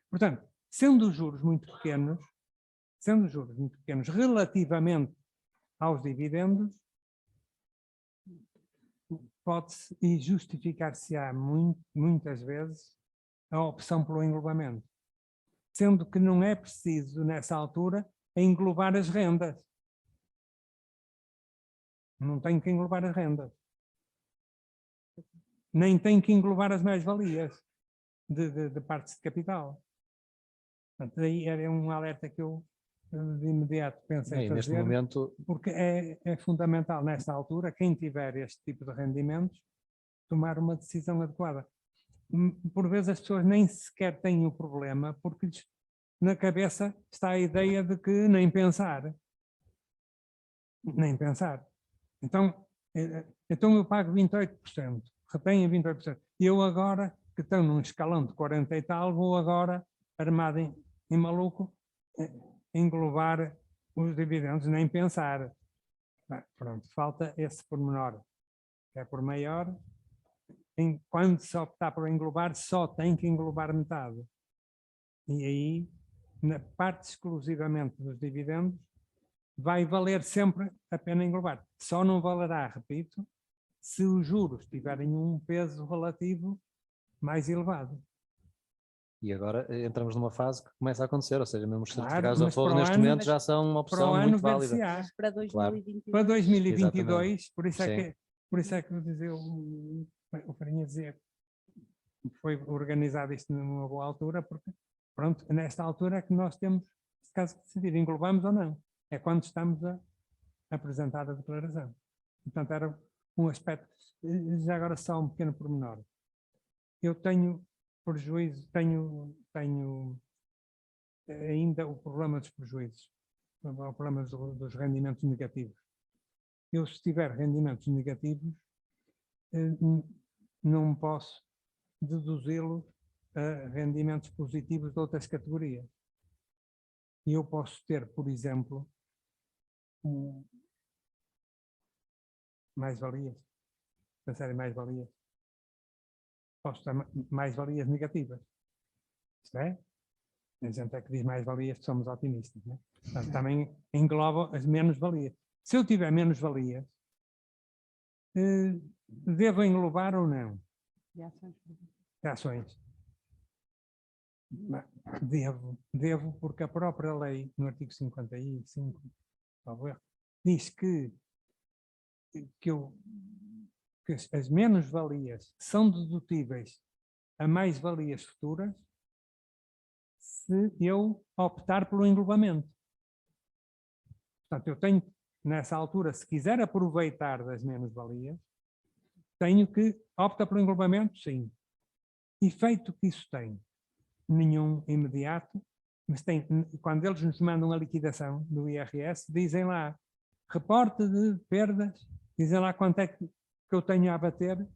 Portanto, sendo os juros muito pequenos relativamente aos dividendos, pode-se e justificar-se-á muitas vezes a opção pelo englobamento, sendo que não é preciso, nessa altura, englobar as rendas. Não tem que englobar as rendas. Nem tem que englobar as mais-valias de partes de capital. Portanto, aí era um alerta que eu de imediato pensei fazer, neste momento, porque é fundamental nesta altura, quem tiver este tipo de rendimentos, tomar uma decisão adequada. Por vezes as pessoas nem sequer têm o problema, porque na cabeça está a ideia de que nem pensar. Nem pensar. Então eu pago 28%, retenho 28%. E eu agora, que estou num escalão de 40 e tal, vou agora, armado em maluco, englobar os dividendos, nem pensar. Pronto, falta esse pormenor, que é por maior. Quando se optar por englobar, só tem que englobar metade. E aí, na parte exclusivamente dos dividendos, vai valer sempre a pena englobar. Só não valerá, repito, se os juros tiverem um peso relativo mais elevado. E agora entramos numa fase que começa a acontecer, ou seja, mesmo os Claro, certificados de mas aforro para o neste ano- momento já são uma Para o opção ano muito válida. ver-se-á. Mas para 2022. Para 2022, Exatamente. por isso é que o Farinha dizia que foi organizado isto numa boa altura, porque, pronto, nesta altura é que nós temos, se caso decidir, englobamos ou não. É quando estamos a apresentar a declaração. Portanto, era um aspecto. Já agora só um pequeno pormenor. Eu tenho prejuízo, tenho ainda o problema dos prejuízos, o problema dos rendimentos negativos. Eu, se tiver rendimentos negativos, não posso deduzi-los a rendimentos positivos de outras categorias. E eu posso ter, por exemplo, mais-valias, pensar em mais-valias. Posso ter mais-valias negativas. Isto é? A gente é que diz mais-valias, somos otimistas, né? Portanto, também engloba as menos-valias. Se eu tiver menos-valias, devo englobar ou não? de ações, por exemplo. Ações. Devo, porque a própria lei, no artigo 55, diz que as menos-valias são dedutíveis a mais-valias futuras se eu optar pelo englobamento. Portanto, eu tenho, nessa altura, se quiser aproveitar das menos-valias, tenho que optar pelo englobamento, sim. Efeito que isso tem? Nenhum imediato, mas tem, quando eles nos mandam a liquidação do IRS, dizem lá, reporte de perdas, dizem lá quanto é que eu tenho a abater.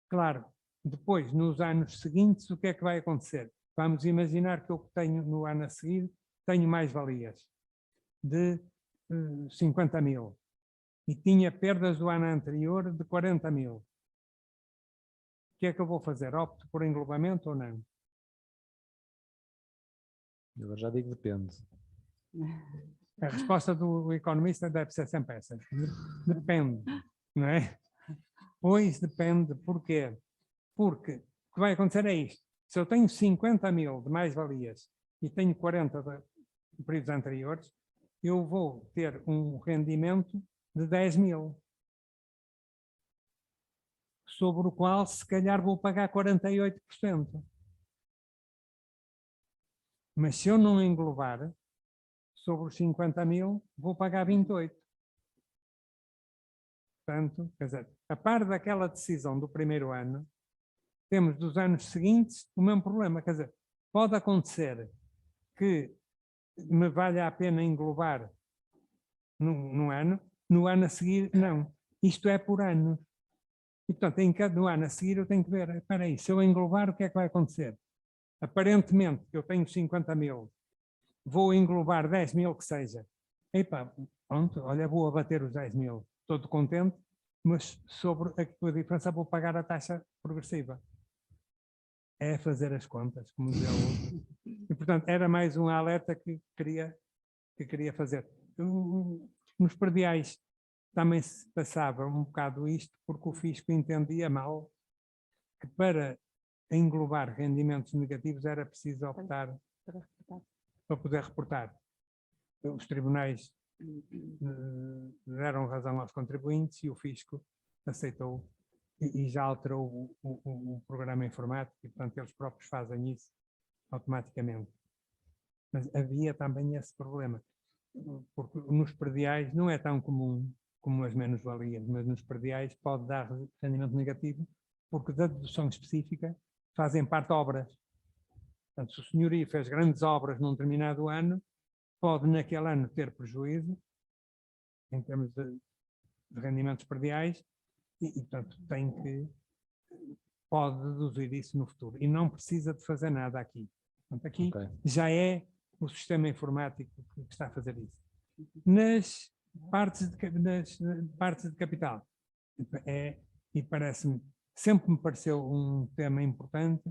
Claro, depois, nos anos seguintes, o que é que vai acontecer? Vamos imaginar que eu tenho, no ano a seguir, tenho mais-valias de 50 mil e tinha perdas do ano anterior de 40 mil. O que é que eu vou fazer? Opto por englobamento ou não? Eu já digo depende. A resposta do economista deve ser sempre essa. Depende, não é? Pois depende. Porquê? Porque o que vai acontecer é isto. Se eu tenho 50 mil de mais-valias e tenho 40 de períodos anteriores, eu vou ter um rendimento de 10 mil, sobre o qual se calhar vou pagar 48%. Mas se eu não englobar, sobre os 50 mil, vou pagar 28%. Portanto, quer dizer, a par daquela decisão do primeiro ano, temos dos anos seguintes o mesmo problema. Quer dizer, pode acontecer que me valha a pena englobar no ano, no ano a seguir, não. Isto é por ano. E, portanto, no ano a seguir eu tenho que ver, espera aí, se eu englobar, o que é que vai acontecer? Aparentemente, eu tenho 50 mil, vou englobar 10 mil que seja. Epá, pronto, olha, vou abater os 10 mil, estou contente, mas sobre a diferença vou pagar a taxa progressiva. É fazer as contas, como dizia o outro. E, portanto, era mais um alerta que queria fazer. Nos prediais também se passava um bocado isto, porque o fisco entendia mal que para englobar rendimentos negativos era preciso optar para poder reportar. Os tribunais deram razão aos contribuintes e o fisco aceitou e já alterou o programa informático e, portanto, eles próprios fazem isso automaticamente. Mas havia também esse problema, porque nos prediais não é tão comum como as menos-valias, mas nos prediais pode dar rendimento negativo, porque da dedução específica fazem parte obras. Portanto, se o senhorio fez grandes obras num determinado ano, pode naquele ano ter prejuízo, em termos de rendimentos prediais, e portanto pode deduzir isso no futuro. E não precisa de fazer nada aqui. Portanto, aqui já é o sistema informático que está a fazer isso. Nas partes de capital, e parece-me, sempre me pareceu um tema importante,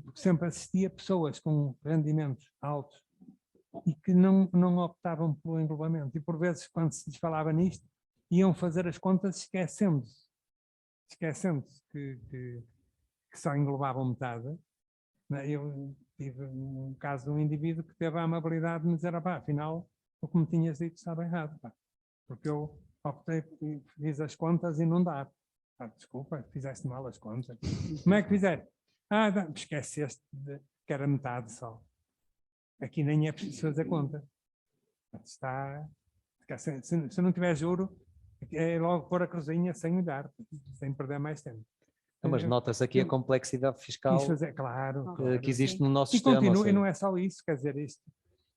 porque sempre assisti a pessoas com rendimentos altos e que não optavam pelo englobamento. E por vezes, quando se lhes falava nisto, iam fazer as contas esquecendo-se que só englobavam metade. Eu tive um caso de um indivíduo que teve a amabilidade de me dizer, afinal, o que me tinhas dito estava errado, porque eu optei, fiz as contas e não dá. Desculpa, fizeste mal as contas. Como é que fizer? Esqueceste que era metade só. Aqui nem é preciso fazer conta. Se não tiver juro, é logo pôr a cozinha sem olhar, sem perder mais tempo. Mas nota-se aqui a complexidade fiscal claro, que existe no nosso e sistema. Continua, e não é só isso, quer dizer, isto.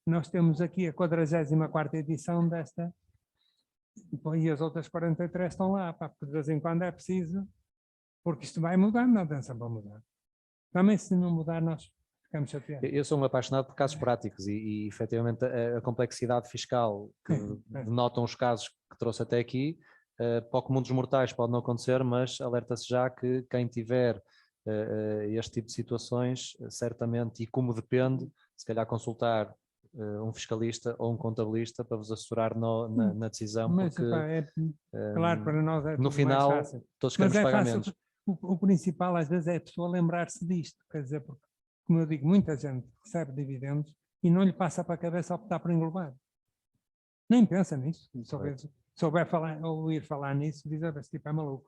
Nós temos aqui a 44ª edição desta, e as outras 43 estão lá, porque de vez em quando é preciso, porque isto vai mudar, não tem sempre a mudar. Também se não mudar, nós ficamos chateados. Eu sou um apaixonado por casos práticos e efetivamente a complexidade fiscal que denotam os casos que trouxe até aqui, para o comum dos mortais pode não acontecer, mas alerta-se já que quem tiver este tipo de situações, certamente, e como depende, se calhar consultar um fiscalista ou um contabilista para vos assessorar na decisão, Mas, porque claro, para nós é no tudo final mais fácil. todos Mas queremos é pagar fácil, menos. o principal às vezes é a pessoa lembrar-se disto, quer dizer, porque, como eu digo, muita gente recebe dividendos e não lhe passa para a cabeça optar por englobar. Nem pensa nisso. Souber falar, ouvir falar nisso, diz, esse tipo é maluco,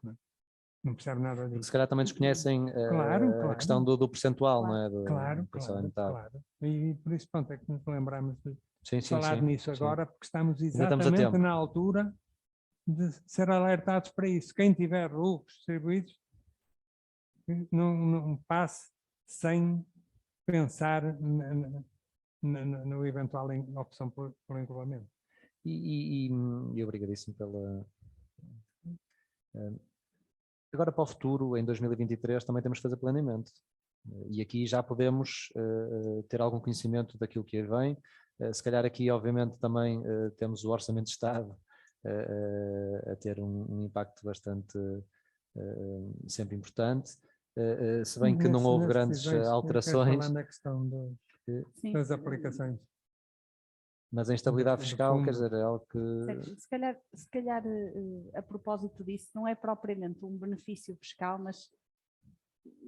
não percebe nada Porque disso. se calhar também desconhecem a questão do percentual, não é? Claro. E por isso, pronto, é que nos lembramos de falar nisso agora, porque estamos exatamente na altura de ser alertados para isso. Quem tiver lucros distribuídos, não passe sem pensar no eventual opção por englobamento. E obrigadíssimo pela... Agora para o futuro, em 2023, também temos que fazer planeamento. E aqui já podemos ter algum conhecimento daquilo que aí vem. Se calhar aqui, obviamente, também temos o Orçamento de Estado a ter um impacto bastante sempre importante. Se bem que não houve grandes alterações. Falando da questão das aplicações. Mas a instabilidade fiscal, quer dizer, é algo que... Se calhar a propósito disso, não é propriamente um benefício fiscal, mas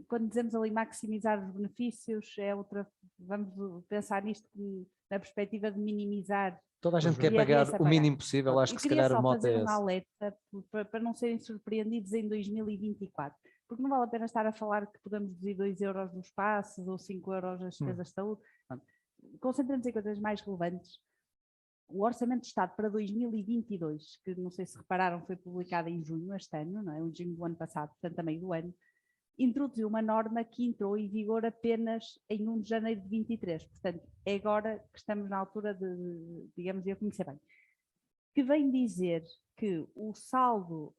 quando dizemos ali maximizar os benefícios, é outra, vamos pensar nisto na perspectiva de minimizar. Toda a gente quer pagar o mínimo possível, acho que se calhar o mote é esse. Eu queria só fazer um alerta para não serem surpreendidos em 2024, porque não vale a pena estar a falar que podemos reduzir 2 euros nos passos ou 5 euros nas despesas de saúde. Concentramos em coisas mais relevantes. O Orçamento de Estado para 2022, que não sei se repararam, foi publicado em junho este ano, não é? Em junho do ano passado, portanto a meio do ano, introduziu uma norma que entrou em vigor apenas em 1 de janeiro de 23, portanto é agora que estamos na altura de, digamos, de a conhecer bem, que vem dizer que o saldo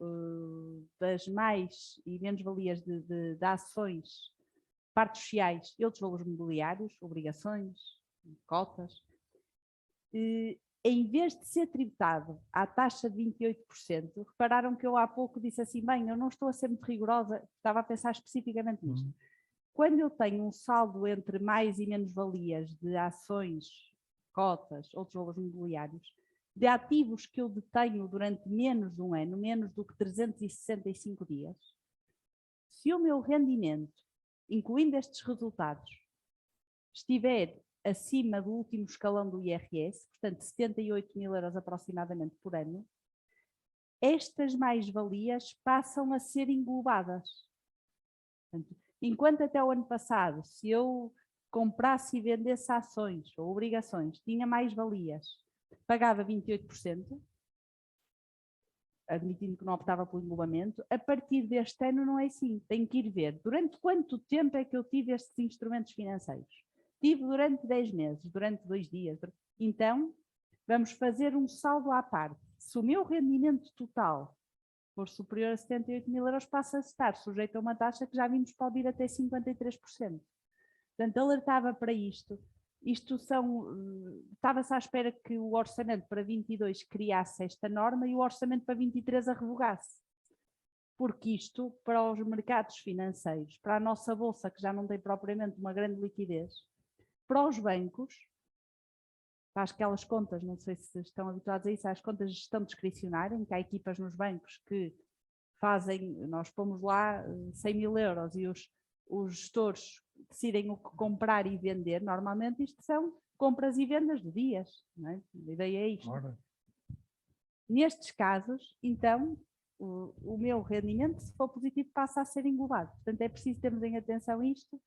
das mais e menos valias de ações, partes sociais e outros valores mobiliários, obrigações, cotas, em vez de ser tributado à taxa de 28%, repararam que eu há pouco disse assim, bem, eu não estou a ser muito rigorosa, estava a pensar especificamente nisto. Quando eu tenho um saldo entre mais e menos valias de ações, cotas, outros valores mobiliários, de ativos que eu detenho durante menos de um ano, menos do que 365 dias, se o meu rendimento, incluindo estes resultados, estiver acima do último escalão do IRS, portanto 78 mil euros aproximadamente por ano, estas mais-valias passam a ser englobadas. Portanto, enquanto até o ano passado, se eu comprasse e vendesse ações ou obrigações, tinha mais-valias, pagava 28%, admitindo que não optava pelo englobamento, a partir deste ano não é assim, tenho que ir ver durante quanto tempo é que eu tive estes instrumentos financeiros. Tive durante 10 meses, durante 2 dias. Então, vamos fazer um saldo à parte. Se o meu rendimento total for superior a 78 mil euros, passa a estar sujeito a uma taxa que já vimos pode ir até 53%. Portanto, alertava para isto. Estava-se à espera que o orçamento para 22 criasse esta norma e o orçamento para 23 a revogasse. Porque isto, para os mercados financeiros, para a nossa bolsa, que já não tem propriamente uma grande liquidez, para os bancos, para aquelas contas, não sei se estão habituados a isso, às contas de gestão discricionária, em que há equipas nos bancos que fazem, nós pomos lá 100 mil euros e os gestores decidem o que comprar e vender, normalmente isto são compras e vendas de dias, não é? A ideia é isto. Ora. Nestes casos, então, o meu rendimento, se for positivo, passa a ser englobado. Portanto, é preciso termos em atenção isto,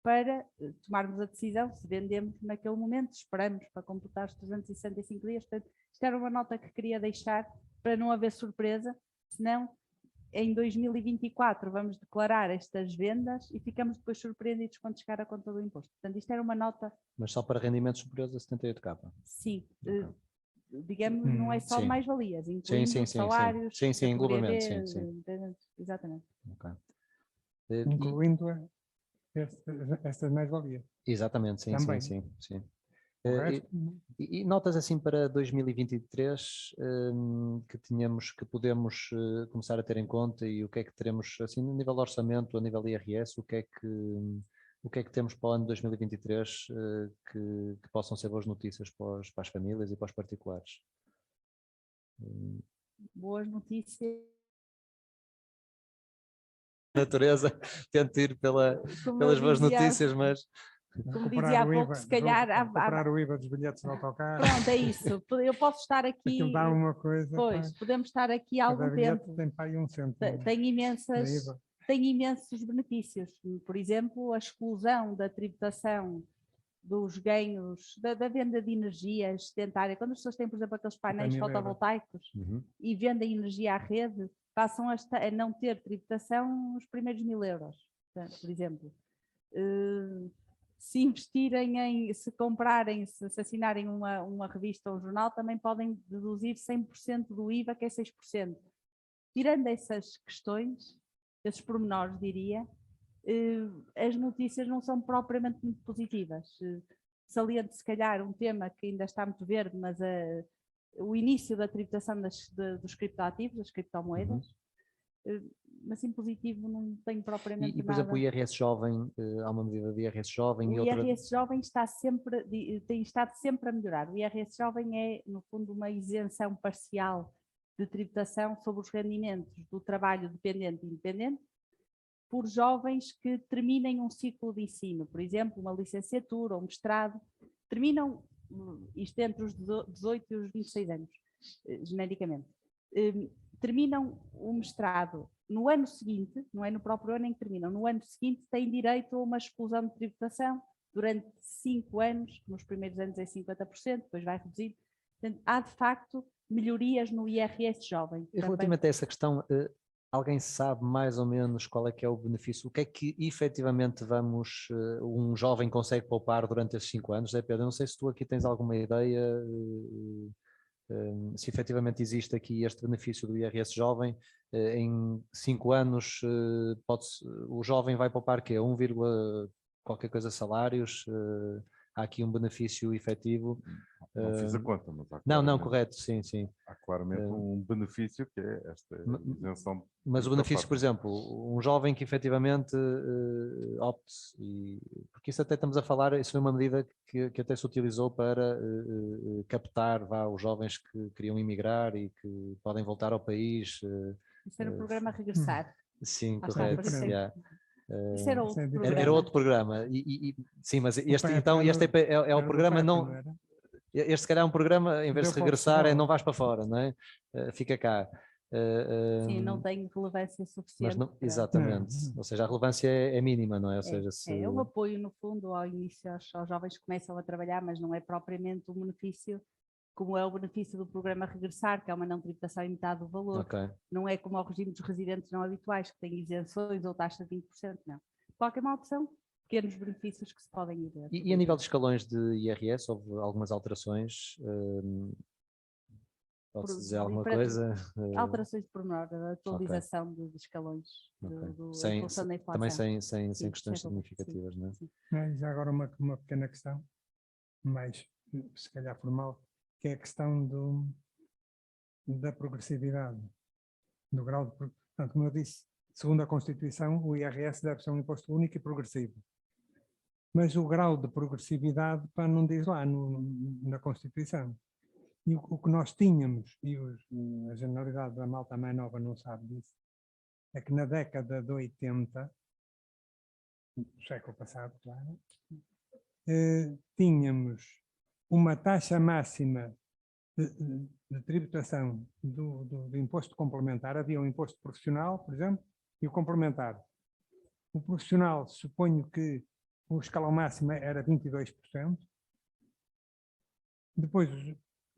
para tomarmos a decisão se vendemos naquele momento, esperamos para completar os 365 dias. Portanto, isto era uma nota que queria deixar para não haver surpresa, senão em 2024 vamos declarar estas vendas e ficamos depois surpreendidos quando chegar a conta do imposto. Portanto, isto era uma nota... Mas só para rendimentos superiores a 78K? Sim. Okay. Digamos, não é só mais-valias, incluindo salários... Sim, englobamento, sim. Exatamente. Okay. Incluindo estas mais-valias. Exatamente, sim. O E, resto, e notas assim para 2023 que podemos começar a ter em conta e o que é que teremos assim no nível de orçamento, a nível IRS, o que é que temos para o ano de 2023 que possam ser boas notícias para as famílias e para os particulares? Boas notícias. Natureza, tento ir Como pelas eu boas dizia- notícias, mas Como recuperar dizia há o pouco, IVA, se calhar recuperar o IVA dos bilhetes de autocarro. Pronto, é isso. Eu posso estar aqui. Aquilo dá uma coisa. Pois, podemos estar aqui há Cada algum bilhete tempo. tem para aí 1 cêntimo. Tem imensos benefícios. Por exemplo, a exclusão da tributação dos ganhos da venda de energia excedentária. Quando as pessoas têm, por exemplo, aqueles painéis 10.000 euros. fotovoltaicos e vendem energia à rede, passam a não ter tributação os primeiros 1.000 euros, por exemplo. Se investirem se comprarem, se assinarem uma revista ou um jornal, também podem deduzir 100% do IVA, que é 6%. Tirando essas questões, esses pormenores, diria, as notícias não são propriamente muito positivas. Saliente, se calhar, um tema que ainda está muito verde, mas o início da tributação dos criptoativos, das criptomoedas, mas em positivo não tenho propriamente E por exemplo, o nada. IRS jovem, há uma medida de IRS jovem O e outra... IRS jovem tem estado sempre a melhorar. O IRS jovem é, no fundo, uma isenção parcial de tributação sobre os rendimentos do trabalho dependente e independente por jovens que terminem um ciclo de ensino, por exemplo, uma licenciatura ou um mestrado, terminam isto entre os 18 e os 26 anos, genericamente. Terminam o mestrado no ano seguinte, não é no próprio ano em que terminam, no ano seguinte têm direito a uma exclusão de tributação durante 5 anos, nos primeiros anos é 50%, depois vai reduzir. Portanto, há de facto melhorias no IRS jovem. E relativamente a essa questão, alguém sabe mais ou menos qual é que é o benefício? O que é que efetivamente um jovem consegue poupar durante esses 5 anos? Zé Pedro, eu não sei se tu aqui tens alguma ideia, se efetivamente existe aqui este benefício do IRS jovem, em 5 anos o jovem vai poupar quê? 1, qualquer coisa salários? Há aqui um benefício efetivo? Não fiz a conta, mas há Não, correto, sim. Há claramente um benefício que é esta isenção. Mas o benefício, por exemplo, um jovem que efetivamente opte, porque isso até estamos a falar, isso foi uma medida que até se utilizou para captar os jovens que queriam emigrar e que podem voltar ao país. Isso era o programa Regressar. Sim, Está, correto. por exemplo. Yeah. Isso era outro programa. Era outro programa. Sim, mas este é o programa não... Este se calhar é um programa, em vez de regressar, não vais para fora, não é? Fica cá. Sim, não tem relevância suficiente. Exatamente. Ou seja, a relevância é mínima, não é? Ou seja, é um apoio, no fundo, ao início aos jovens que começam a trabalhar, mas não é propriamente um benefício como é o benefício do programa Regressar, que é uma não tributação em metade do valor. Okay. Não é como ao regime dos residentes não habituais, que têm isenções ou taxa de 20%, não. Qualquer uma opção, pequenos benefícios que se podem ir ver. E a nível de escalões de IRS, houve algumas alterações? Pode-se dizer alguma coisa? Alterações de pormenor, a atualização de escalões em função da inflação. Também sem questões significativas, não é? Já agora uma pequena questão, mais se calhar formal, que é a questão da progressividade, do grau de... Portanto, como eu disse, segundo a Constituição, o IRS deve ser um imposto único e progressivo. Mas o grau de progressividade não diz lá na Constituição. E o que nós tínhamos, e a generalidade da malta mais nova não sabe disso, é que na década de 80, do século passado, claro, tínhamos uma taxa máxima de tributação do imposto complementar. Havia um imposto profissional, por exemplo, e o complementar. O profissional, suponho que o escalão máximo era 22%. Depois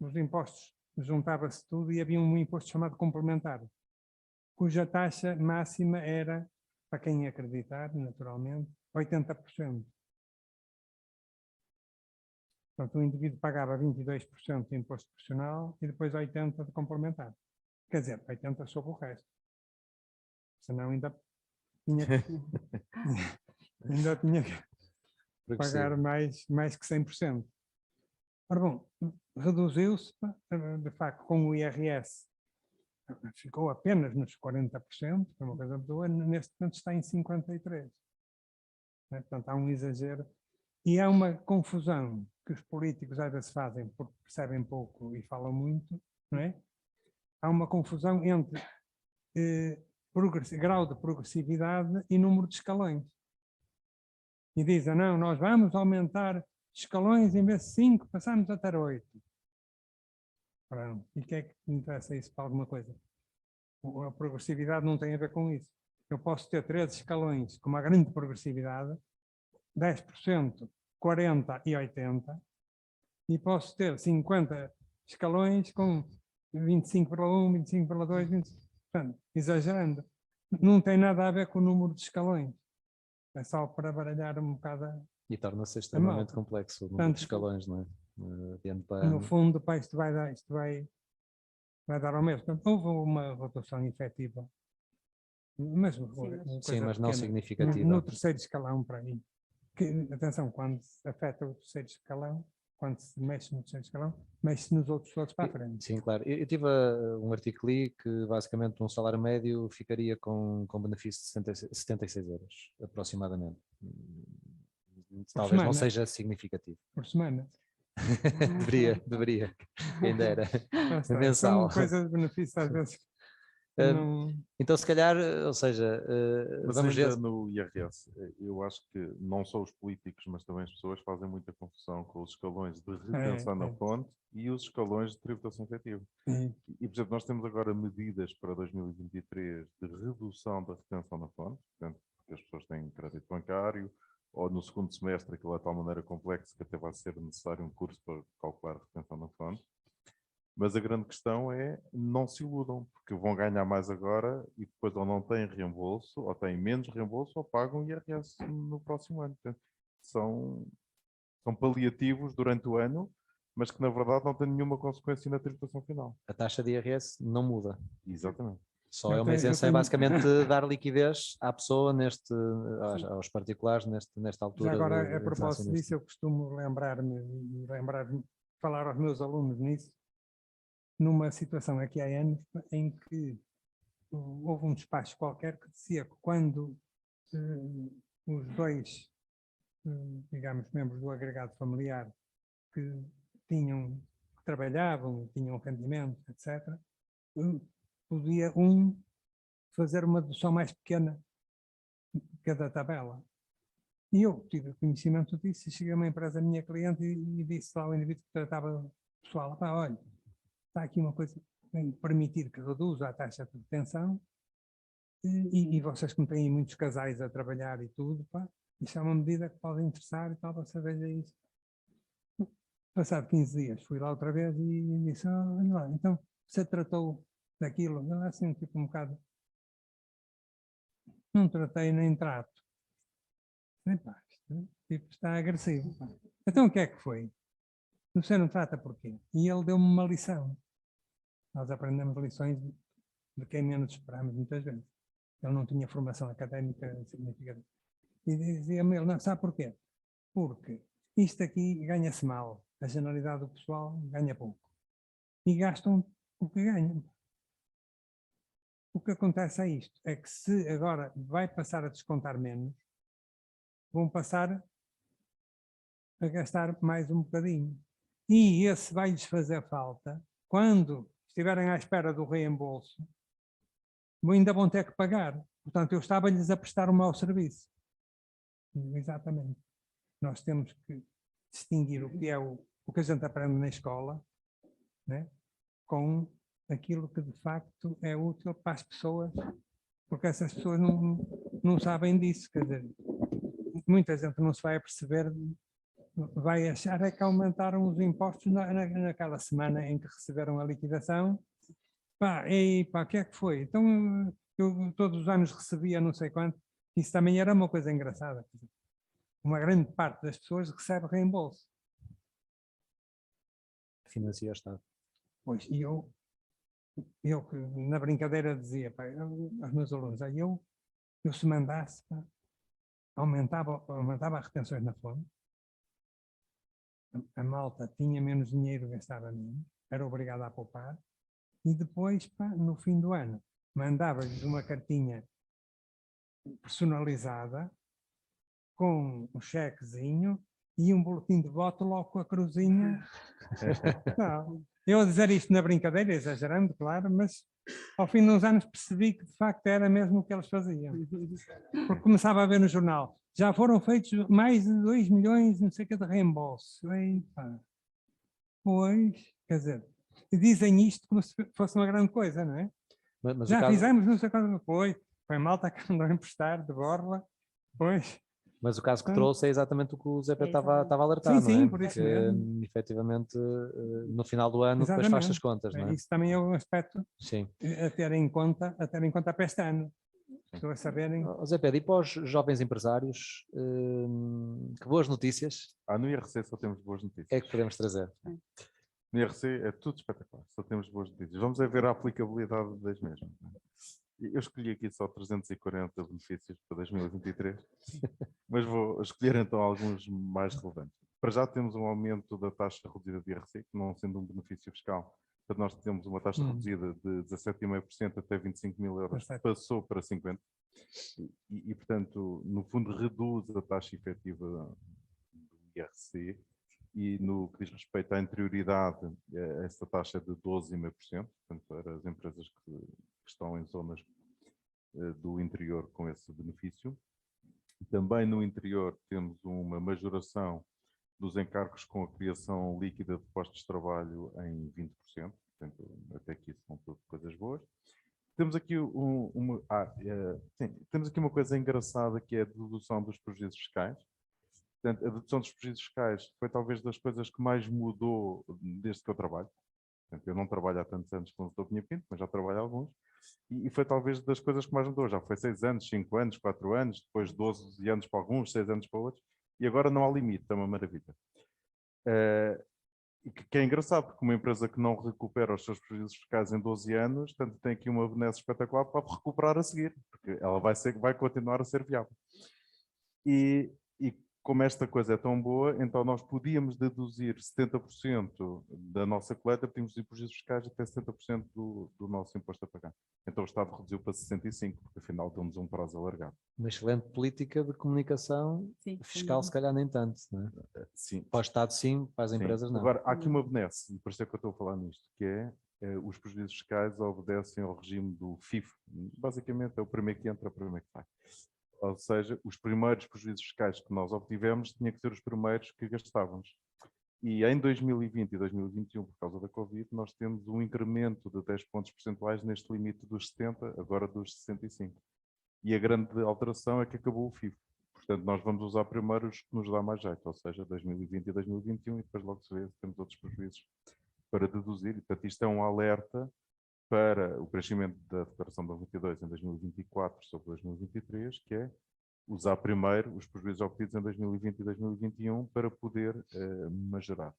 os impostos juntava-se tudo e havia um imposto chamado complementar, cuja taxa máxima era, para quem acreditar, naturalmente, 80%. Portanto, o indivíduo pagava 22% de imposto profissional e depois 80% de complementar. Quer dizer, 80% sobre o resto. Senão ainda tinha que pagar mais que 100%. Ora bom, reduziu-se, pá, de facto, com o IRS, ficou apenas nos 40%, é uma coisa boa, neste momento está em 53%. Né? Portanto, há um exagero. E há uma confusão que os políticos às vezes fazem porque percebem pouco e falam muito, não é? Há uma confusão entre grau de progressividade e número de escalões. E dizem, não, nós vamos aumentar escalões, em vez de 5, passamos a ter 8. Pronto. E o que é que interessa isso para alguma coisa? A progressividade não tem a ver com isso. Eu posso ter 3 escalões com uma grande progressividade, 10%, 40% e 80%, e posso ter 50 escalões com 25,1, 25,2, 25%. Portanto, exagerando. Não tem nada a ver com o número de escalões. É só para baralhar um bocado. E torna-se extremamente complexo o número de escalões, não é? De ano para ano. No fundo, pá, isto vai dar ao mesmo. Portanto, houve uma redução efetiva. Mas, sim, mas não pequena, significativa. no terceiro escalão, para aí. Atenção, quando se afeta o terceiro escalão, quando se mexe no terceiro escalão, mexe nos outros todos para a frente. Sim, claro. Eu tive um artigo que li que basicamente um salário médio ficaria com benefício de 76 euros, aproximadamente. Talvez não seja significativo. Por semana. deveria. Quem dera. Mensal. São coisas de benefício às vezes. Então, se calhar, ou seja, mas vamos ver. No IRS, eu acho que não só os políticos, mas também as pessoas fazem muita confusão com os escalões de retenção na fonte e os escalões de tributação efetiva. E, por exemplo, nós temos agora medidas para 2023 de redução da retenção na fonte, portanto, porque as pessoas têm crédito bancário, ou no segundo semestre aquilo é de tal maneira complexo que até vai ser necessário um curso para calcular a retenção na fonte. Mas a grande questão é, não se iludam, porque vão ganhar mais agora e depois ou não têm reembolso, ou têm menos reembolso, ou pagam IRS no próximo ano. Portanto, são paliativos durante o ano, mas que na verdade não têm nenhuma consequência na tributação final. A taxa de IRS não muda. Exatamente. Só é uma isenção, é basicamente dar liquidez à pessoa, aos particulares, nesta altura. Já agora, a propósito disso, eu costumo falar aos meus alunos nisso, numa situação aqui há anos em que houve um despacho qualquer que dizia que quando os dois, digamos, membros do agregado familiar que trabalhavam, tinham rendimento, etc., podia fazer uma dedução mais pequena que a da tabela. E eu tive conhecimento disso e cheguei a uma empresa minha cliente e disse lá ao indivíduo que tratava o pessoal, olha, está aqui uma coisa que tem que permitir que reduza a taxa de retenção e vocês que não têm muitos casais a trabalhar e tudo, isso é uma medida que pode interessar e tal, você veja isso. Passado 15 dias, fui lá outra vez e disse, olha lá, então você tratou daquilo, não é assim, tipo um bocado, não tratei nem trato. Isto está agressivo. Então o que é que foi? Você não trata porquê? E ele deu-me uma lição. Nós aprendemos lições de quem menos esperamos muitas vezes. Ele não tinha formação académica significativa. E dizia-me ele, não, sabe porquê? Porque isto aqui ganha-se mal. A generalidade do pessoal ganha pouco. E gastam o que ganham. O que acontece é isto, é que se agora vai passar a descontar menos, vão passar a gastar mais um bocadinho. E esse vai-lhes fazer falta quando estiverem à espera do reembolso, ainda vão ter que pagar. Portanto, eu estava-lhes a prestar um mau serviço. Exatamente. Nós temos que distinguir o que é o que a gente aprende na escola, né, com aquilo que de facto é útil para as pessoas, porque essas pessoas não sabem disso. Quer dizer, muita gente não se vai aperceber, vai achar é que aumentaram os impostos naquela semana em que receberam a liquidação. O que é que foi? Então, eu todos os anos recebia não sei quanto. Isso também era uma coisa engraçada. Uma grande parte das pessoas recebe reembolso. Financia o Estado. Pois, e eu na brincadeira dizia aos meus alunos, eu se mandasse, aumentava as retenções na fonte, a malta tinha menos dinheiro, gastava menos, era obrigada a poupar, e depois, pá, no fim do ano, mandava-lhes uma cartinha personalizada, com um chequezinho e um boletim de voto logo com a cruzinha. Não, eu a dizer isto na brincadeira, exagerando, claro, mas ao fim de uns anos percebi que de facto era mesmo o que eles faziam. Porque começava a ver no jornal, já foram feitos mais de 2 milhões, não sei o que, de reembolso. Eita. Pois, quer dizer, dizem isto como se fosse uma grande coisa, não é? Mas Já o caso, fizemos, não sei quando foi malta que andou a emprestar de borla, pois. mas o caso que trouxe é exatamente o que o Zé Pedro estava a alertar, Sim, não é? sim, por isso Que, mesmo. efetivamente, no final do ano depois faz as contas, não é? Isso também é um aspecto Sim. a ter em conta para este ano. Estou a saberem. Zé Pedro, e para os jovens empresários, que boas notícias No IRC só temos boas notícias. é que podemos trazer? No IRC é tudo espetacular, só temos boas notícias. Vamos ver a aplicabilidade das mesmas. Eu escolhi aqui só 340 benefícios para 2023, mas vou escolher então alguns mais relevantes. Para já temos um aumento da taxa reduzida de IRC, que não sendo um benefício fiscal, portanto nós temos uma taxa reduzida de 17,5% até 25 mil euros, passou para 50%, e portanto, no fundo reduz a taxa efetiva do IRC, e no que diz respeito à interioridade, essa taxa é de 12,5%, portanto, para as empresas que estão em zonas do interior com esse benefício. Também no interior temos uma majoração dos encargos com a criação líquida de postos de trabalho em 20%, portanto, até aqui são tudo coisas boas. Temos aqui temos aqui uma coisa engraçada, que é a dedução dos prejuízos fiscais. Portanto, a dedução dos prejuízos fiscais foi talvez das coisas que mais mudou desde que eu trabalho. Portanto, eu não trabalho há tantos anos como o Dr. Pinho Pinto, mas já trabalho há alguns. E foi talvez das coisas que mais mudou. Já foi 6 anos, 5 anos, 4 anos, depois 12 anos para alguns, 6 anos para outros. E agora não há limite, é uma maravilha. Que é engraçado, porque uma empresa que não recupera os seus prejuízos fiscais em 12 anos, portanto, tem aqui uma benesse espetacular para recuperar a seguir, porque ela vai continuar a ser viável. E como esta coisa é tão boa, então nós podíamos deduzir 70% da nossa coleta, podíamos deduzir prejuízos fiscais até 70% do nosso imposto a pagar. Então o Estado reduziu para 65%, porque afinal deu-nos um prazo alargado. Uma excelente política de comunicação fiscal, se calhar nem tanto, não é? Sim. Para o Estado sim, para as empresas não. Agora, há aqui uma benesse, e por isso é que eu estou a falar nisto, que é os prejuízos fiscais obedecem ao regime do FIFO. Basicamente é o primeiro que entra, o primeiro que sai. Ou seja, os primeiros prejuízos fiscais que nós obtivemos tinham que ser os primeiros que gastávamos. E em 2020 e 2021, por causa da Covid, nós temos um incremento de 10 pontos percentuais neste limite dos 70, agora dos 65. E a grande alteração é que acabou o FIFO. Portanto, nós vamos usar primeiro os que nos dá mais jeito, ou seja, 2020 e 2021, e depois logo se vê se temos outros prejuízos para deduzir. E, portanto, isto é um alerta para o crescimento da Declaração de 92 em 2024 sobre 2023, que é usar primeiro os prejuízos obtidos em 2020 e 2021 para poder majorar.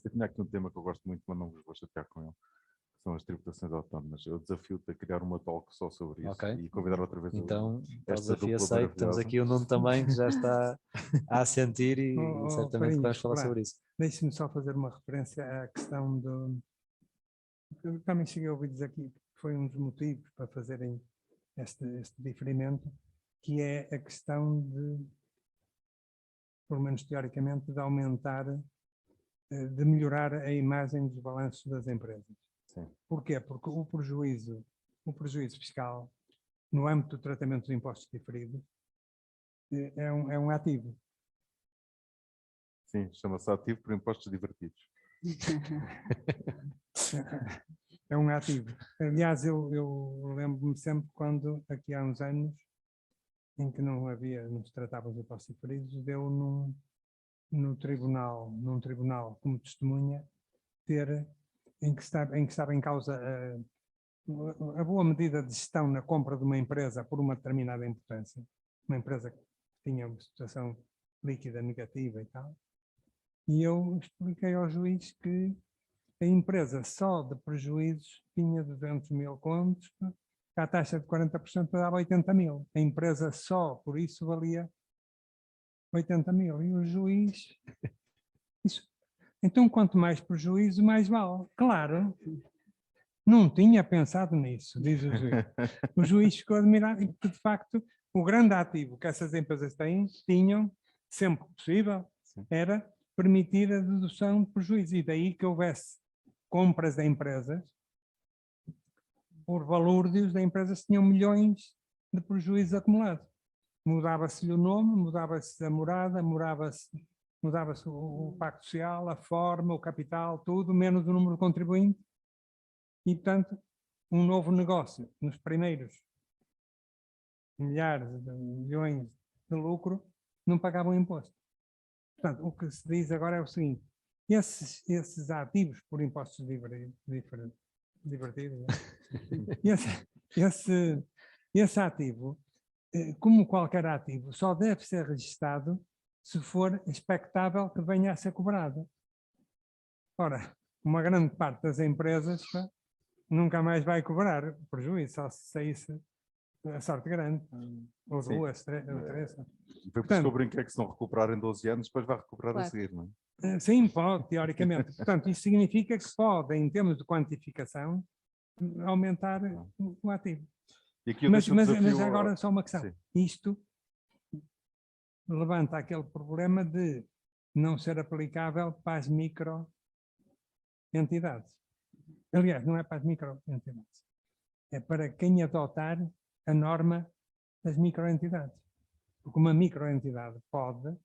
Eu tinha aqui um tema que eu gosto muito, mas não vos vou chatear com ele, que são as tributações autónomas. Eu desafio-te a criar uma talk só sobre isso e convidar outra vez então, esta desafio dupla aceito. Temos aqui o Nuno também, que já está a assentir e certamente vamos falar sobre isso. Deixe-me só fazer uma referência à questão do... Eu também cheguei a ouvir dizer aqui que foi um dos motivos para fazerem este diferimento, que é a questão de, pelo menos teoricamente, de aumentar, de melhorar a imagem dos balanços das empresas. Sim. Porquê? Porque o prejuízo fiscal, no âmbito do tratamento dos impostos diferidos, é um ativo. Sim, chama-se ativo por impostos divertidos. É um ativo. Aliás, eu lembro-me sempre quando, aqui há uns anos, em que não se tratava de impostos diferidos, deu num tribunal como testemunha, em que estava em causa a boa medida de gestão na compra de uma empresa por uma determinada importância, uma empresa que tinha uma situação líquida negativa e tal, e eu expliquei ao juiz que a empresa só de prejuízos tinha 200 mil contos, que a taxa de 40% dava 80 mil. A empresa só por isso valia 80 mil. E o juiz Então, quanto mais prejuízo, mais vale. Claro, não tinha pensado nisso, diz o juiz. O juiz ficou admirado, porque de facto o grande ativo que essas empresas tinham, sempre que possível, era permitir a dedução de prejuízo. E daí que houvesse compras de empresas, por valúrdios de empresas que tinham milhões de prejuízos acumulados. Mudava-se-lhe o nome, mudava-se a morada, mudava-se o pacto social, a forma, o capital, tudo, menos o número de contribuintes. E, portanto, um novo negócio nos primeiros milhares de milhões de lucro não pagavam imposto. Portanto, o que se diz agora é o seguinte: esses ativos por impostos divertidos, esse ativo, como qualquer ativo, só deve ser registado se for expectável que venha a ser cobrado. Ora, uma grande parte das empresas nunca mais vai cobrar prejuízo, só se saísse a sorte grande, ou duas, três. Foi por isso que eu brinquei que se não recuperar em 12 anos, depois vai recuperar a seguir, não é? Sim, pode, teoricamente. Portanto, isso significa que pode, em termos de quantificação, aumentar o ativo. Mas agora só uma questão. Sim. Isto levanta aquele problema de não ser aplicável para as microentidades. Aliás, não é para as microentidades. É para quem adotar a norma das microentidades. Porque uma microentidade pode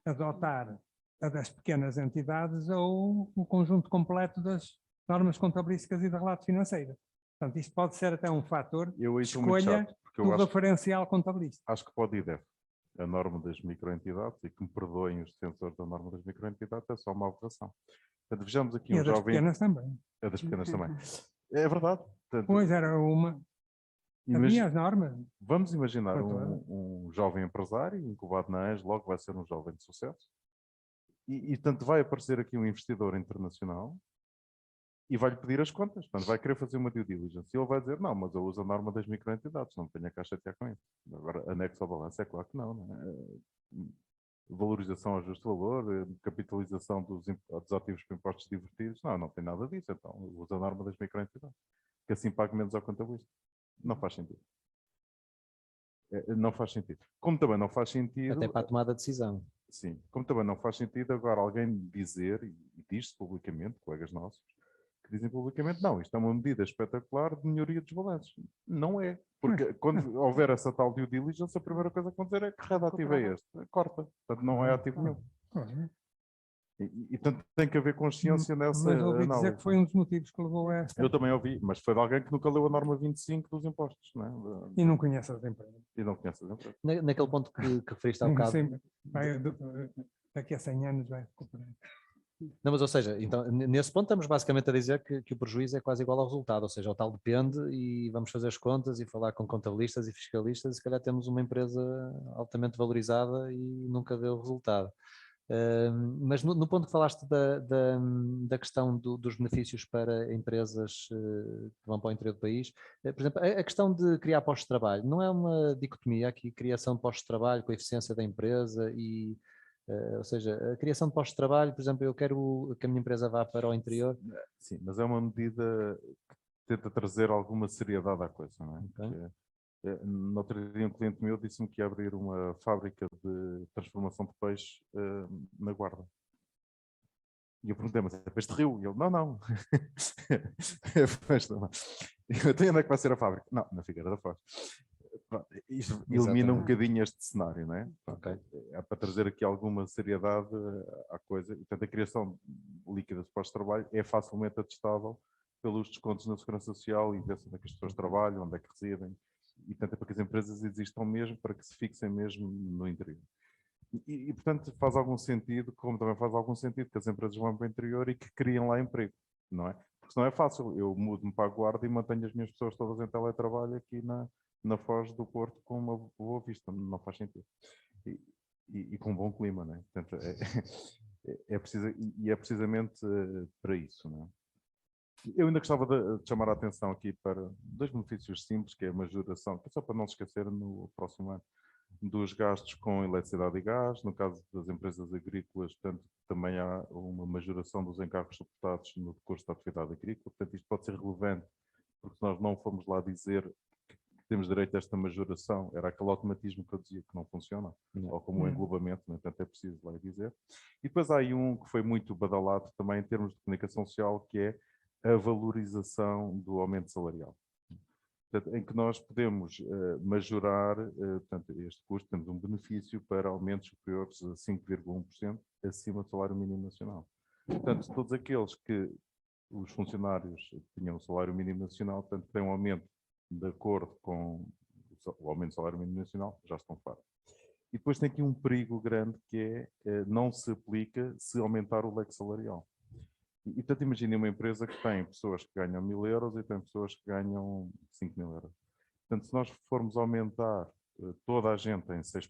adotar a das pequenas entidades ou o conjunto completo das normas contabilísticas e de relato financeiro. Portanto, isto pode ser até um fator de escolha do referencial contabilístico. Acho que pode e deve. A norma das microentidades, e que me perdoem os defensores da norma das microentidades, é só uma aberração. Portanto, vejamos aqui um jovem... das pequenas também. É das pequenas também. É verdade. Portanto, pois era uma... Havia as normas. Vamos imaginar um jovem empresário, incubado na ANGE, logo vai ser um jovem de sucesso. E tanto vai aparecer aqui um investidor internacional e vai-lhe pedir as contas. Portanto, vai querer fazer uma due diligence. E ele vai dizer, não, mas eu uso a norma das microentidades, não tenho a chatear com isso. Agora, anexo ao balanço, é claro que não. Não é? Valorização ao justo valor, capitalização dos ativos por impostos divertidos, não tem nada disso. Então, usa a norma das microentidades. Que assim pague menos ao contabilista. Não faz sentido. Não faz sentido. Como também não faz sentido... Até para a tomada de decisão. Sim. Como também não faz sentido agora alguém dizer, e diz-se publicamente, colegas nossos, que dizem publicamente, não, isto é uma medida espetacular de melhoria dos balanços. Não é. Porque quando houver essa tal due diligence, a primeira coisa que vão dizer é que raio de ativo é este. Corta. Portanto, não é ativo nenhum. E tanto tem que haver consciência nessa mas ouvi análise. Dizer que foi um dos motivos que levou a esta. Eu também ouvi, mas foi de alguém que nunca leu a norma 25 dos impostos. Não é? E não conhece as empresas. E não conhece as empresas. Naquele ponto que referiste há bocado. Daqui a 100 anos vai recuperar. Não, mas ou seja, então, nesse ponto estamos basicamente a dizer que o prejuízo é quase igual ao resultado, ou seja, o tal depende e vamos fazer as contas e falar com contabilistas e fiscalistas e se calhar temos uma empresa altamente valorizada e nunca deu resultado. Mas no ponto que falaste da questão dos benefícios para empresas que vão para o interior do país, por exemplo, a questão de criar postos de trabalho, não é uma dicotomia aqui, criação de postos de trabalho com a eficiência da empresa e... ou seja, a criação de postos de trabalho, por exemplo, eu quero que a minha empresa vá para o interior. Sim, mas é uma medida que tenta trazer alguma seriedade à coisa, não é? Okay. No outro dia um cliente meu disse-me que ia abrir uma fábrica de transformação de peixe na Guarda. E eu perguntei, mas é para este rio? E ele, não. Então onde é que vai ser a fábrica? Não, na Figueira da Foz. Isto elimina um bocadinho este cenário, não é? Okay. É para trazer aqui alguma seriedade à coisa. E, portanto, a criação líquida de postos de trabalho é facilmente atestável pelos descontos na Segurança Social e ver onde é que as pessoas trabalham, onde é que residem. E, portanto, é para que as empresas existam mesmo, para que se fixem mesmo no interior. E, portanto, faz algum sentido, como também faz algum sentido que as empresas vão para o interior e que criem lá emprego, não é? Porque senão é fácil. Eu mudo-me para a Guarda e mantenho as minhas pessoas todas em teletrabalho aqui na Foz do Porto com uma boa vista, não faz sentido. E com um bom clima, não é? Portanto, é precisamente para isso, não é? Eu ainda gostava de chamar a atenção aqui para dois benefícios simples, que é a majoração, que é só para não se esquecer no próximo ano, dos gastos com eletricidade e gás. No caso das empresas agrícolas, portanto, também há uma majoração dos encargos suportados no decurso da atividade agrícola. Portanto, isto pode ser relevante, porque se nós não fomos lá dizer que temos direito a esta majoração, era aquele automatismo que eu dizia que não funciona, ou como o englobamento, no entanto é preciso lá dizer. E depois há aí um que foi muito badalado também em termos de comunicação social, que é a valorização do aumento salarial. Portanto, em que nós podemos majorar portanto, este custo, temos um benefício para aumentos superiores a 5,1% acima do salário mínimo nacional. Portanto, todos aqueles que os funcionários tinham o salário mínimo nacional, portanto, têm um aumento de acordo com o aumento do salário mínimo nacional, já estão fartos. E depois tem aqui um perigo grande que é não se aplica se aumentar o leque salarial. E portanto, imagine uma empresa que tem pessoas que ganham 1.000 euros e tem pessoas que ganham 5.000 euros. Portanto, se nós formos aumentar toda a gente em 6%,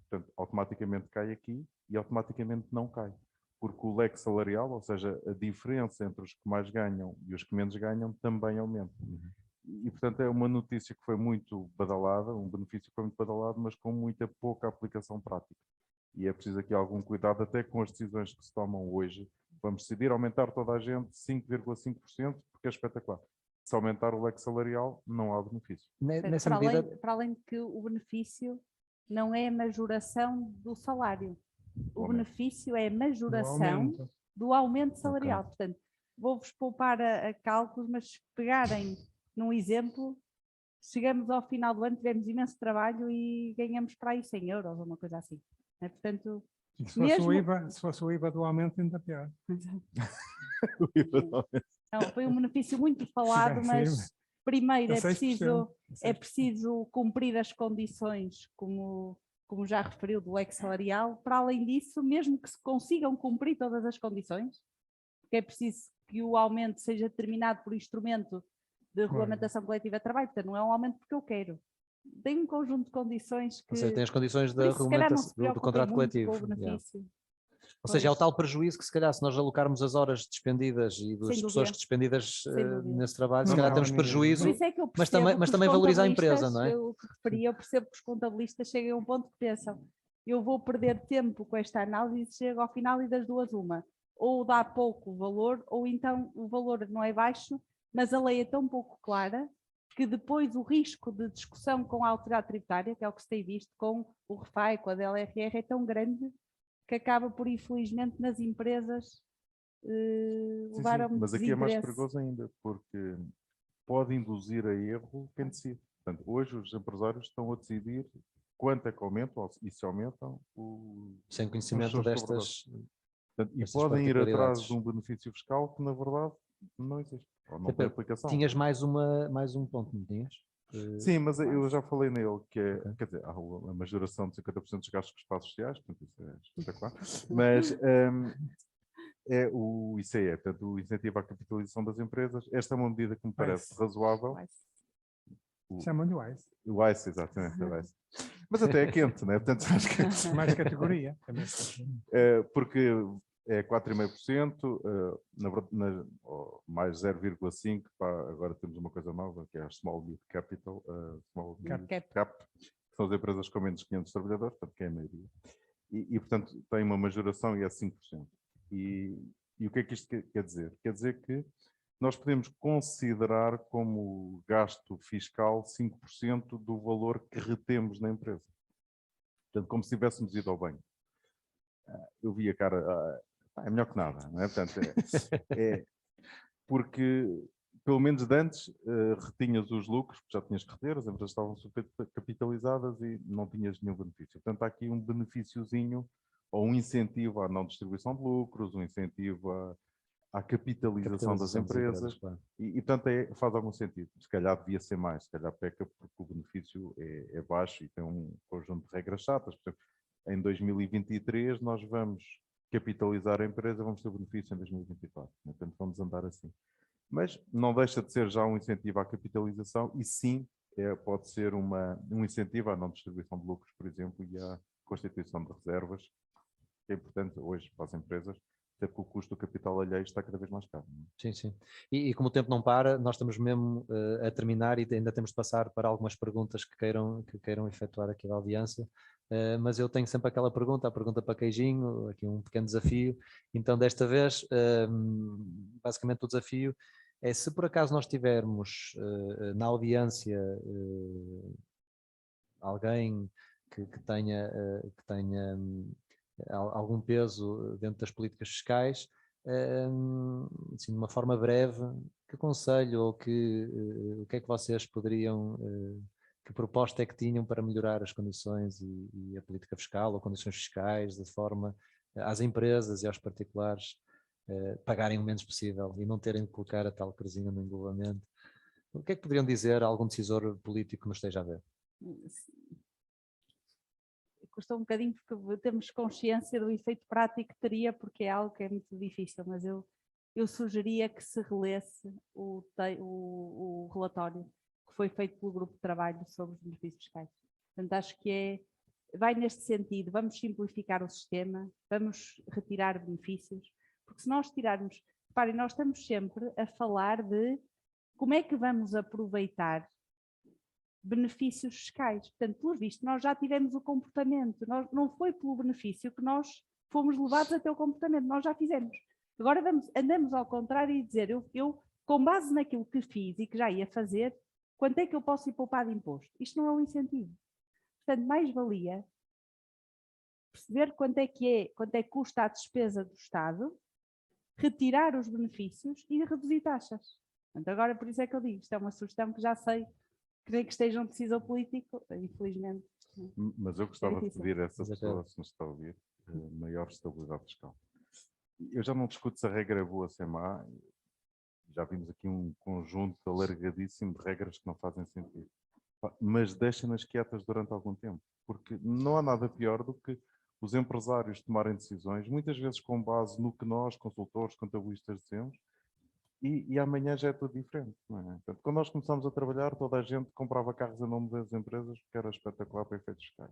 portanto, automaticamente cai aqui e automaticamente não cai. Porque o leque salarial, ou seja, a diferença entre os que mais ganham e os que menos ganham, também aumenta. E, portanto, é uma notícia que foi muito badalada, um benefício que foi muito badalado, mas com muita pouca aplicação prática. E é preciso aqui algum cuidado até com as decisões que se tomam hoje. Vamos decidir aumentar toda a gente 5,5%, porque é espetacular. Se aumentar o leque salarial, não há benefício. Nessa para, medida, além, para além de que o benefício não é a majoração do salário. O benefício é a majoração do aumento salarial. Ok. Portanto, vou-vos poupar a cálculos, mas se pegarem num exemplo, chegamos ao final do ano, tivemos imenso trabalho e ganhamos para aí 100 euros ou uma coisa assim. Né? Portanto, E se fosse o IVA do aumento, ainda pior. não, foi um benefício muito falado, mas primeiro é preciso cumprir as condições, como já referiu, do leque salarial. Para além disso, mesmo que se consigam cumprir todas as condições, porque é preciso que o aumento seja determinado por instrumento de regulamentação coletiva de trabalho, portanto, não é um aumento porque eu quero. Tem um conjunto de condições que... ou seja, tem as condições da por isso, se calhar, não se regulamentação do contrato preocupem muito coletivo. com o benefício. Ou seja, é o tal prejuízo que se calhar se nós alocarmos as horas despendidas e das Sem pessoas dúvida. despendidas Sem dúvida. nesse trabalho, se Não calhar vale temos ninguém. prejuízo, Por isso é que eu mas percebo também que os valoriza a contabilistas, empresa, não é? Eu que referi, eu percebo que os contabilistas chegam a um ponto que pensam, eu vou perder tempo com esta análise e chego ao final e das duas uma. Ou dá pouco valor, ou então o valor não é baixo, mas a lei é tão pouco clara que depois o risco de discussão com a autoridade tributária, que é o que se tem visto com o RFAI, com a DLRR, é tão grande que acaba por, infelizmente, nas empresas levar a um mas aqui é mais desinteresse. perigoso ainda, porque pode induzir a erro quem decide. Portanto, hoje os empresários estão a decidir quanto é que aumentam e se aumentam Sem os conhecimento seus destas... Portanto, e estas podem ir atrás particularidades. de um benefício fiscal que, na verdade, não existe. Ou não tem aplicação. Tinhas mais um ponto, não tinhas? Sim, mas eu já falei nele, que é, Ok. quer dizer, há a majoração de 50% dos gastos com espaços sociais, portanto, isso é espetacular, mas é o ICE, portanto, o incentivo à capitalização das empresas. Esta é uma medida que me parece razoável. Chamam de WISE. O ICE, exatamente, o ICE. Mas até é quente, né? Portanto, acho que... Mais categoria. porque é 4,5%, mais 0,5%, agora temos uma coisa nova, que é a Small Mid Capital, Small Mid Cap, que são as empresas com menos de 500 trabalhadores, portanto, que é a maioria. E, portanto, tem uma majoração e é 5%. E o que é que isto quer dizer? Quer dizer que nós podemos considerar como gasto fiscal 5% do valor que retemos na empresa. Portanto, como se tivéssemos ido ao banco. Eu vi a cara, é melhor que nada, não é? Portanto, porque, pelo menos de antes, retinhas os lucros, porque já tinhas que reter, as empresas estavam super capitalizadas e não tinhas nenhum benefício. Portanto, há aqui um benefíciozinho, ou um incentivo à não distribuição de lucros, um incentivo à capitalização das empresas. Claro. E portanto, faz algum sentido. Se calhar devia ser mais, se calhar peca, porque o benefício é baixo e tem um conjunto de regras chatas. Por exemplo, em 2023 nós vamos capitalizar a empresa, vamos ter benefício em 2024. Portanto, vamos andar assim. Mas não deixa de ser já um incentivo à capitalização e sim, pode ser um incentivo à não distribuição de lucros, por exemplo, e à constituição de reservas, que é importante hoje para as empresas, até porque o custo do capital alheio está cada vez mais caro. Não é? Sim, sim. E como o tempo não para, nós estamos mesmo a terminar e ainda temos de passar para algumas perguntas que queiram efetuar aqui da audiência. Mas eu tenho sempre aquela pergunta, a pergunta para queijinho, aqui um pequeno desafio. Então, desta vez, basicamente o desafio é, se por acaso nós tivermos na audiência alguém que tenha algum peso dentro das políticas fiscais, assim, de uma forma breve, que conselho ou o que é que vocês poderiam, que proposta é que tinham para melhorar as condições e a política fiscal ou condições fiscais, de forma às empresas e aos particulares pagarem o menos possível e não terem de colocar a tal cruzinha no englobamento? O que é que poderiam dizer a algum decisor político que nos esteja a ver? Custa um bocadinho porque temos consciência do efeito prático que teria, porque é algo que é muito difícil, mas eu sugeria que se relesse o relatório que foi feito pelo grupo de trabalho sobre os benefícios fiscais. Portanto, acho que vai neste sentido, vamos simplificar o sistema, vamos retirar benefícios, porque se nós tirarmos, reparem, nós estamos sempre a falar de como é que vamos aproveitar benefícios fiscais. Portanto, pelo visto, nós já tivemos o comportamento, não foi pelo benefício que nós fomos levados até o comportamento, nós já fizemos. Agora andamos ao contrário e dizer, eu com base naquilo que fiz e que já ia fazer, quanto é que eu posso ir poupar de imposto? Isto não é um incentivo. Portanto, mais valia perceber quanto é que custa a despesa do Estado, retirar os benefícios e reduzir taxas. Portanto, agora por isso é que eu digo, isto é uma sugestão que já sei que esteja um decisor político, infelizmente. Mas eu gostava de pedir a essa pessoa, se nos está a ouvir, maior estabilidade fiscal. Eu já não discuto se a regra é boa ou se é má. Já vimos aqui um conjunto alargadíssimo de regras que não fazem sentido. Mas deixem-nas quietas durante algum tempo, porque não há nada pior do que os empresários tomarem decisões, muitas vezes com base no que nós, consultores, contabilistas, dizemos, e amanhã já é tudo diferente. Não é? Portanto, quando nós começámos a trabalhar, toda a gente comprava carros em nome das empresas, porque era espetacular para efeitos fiscais.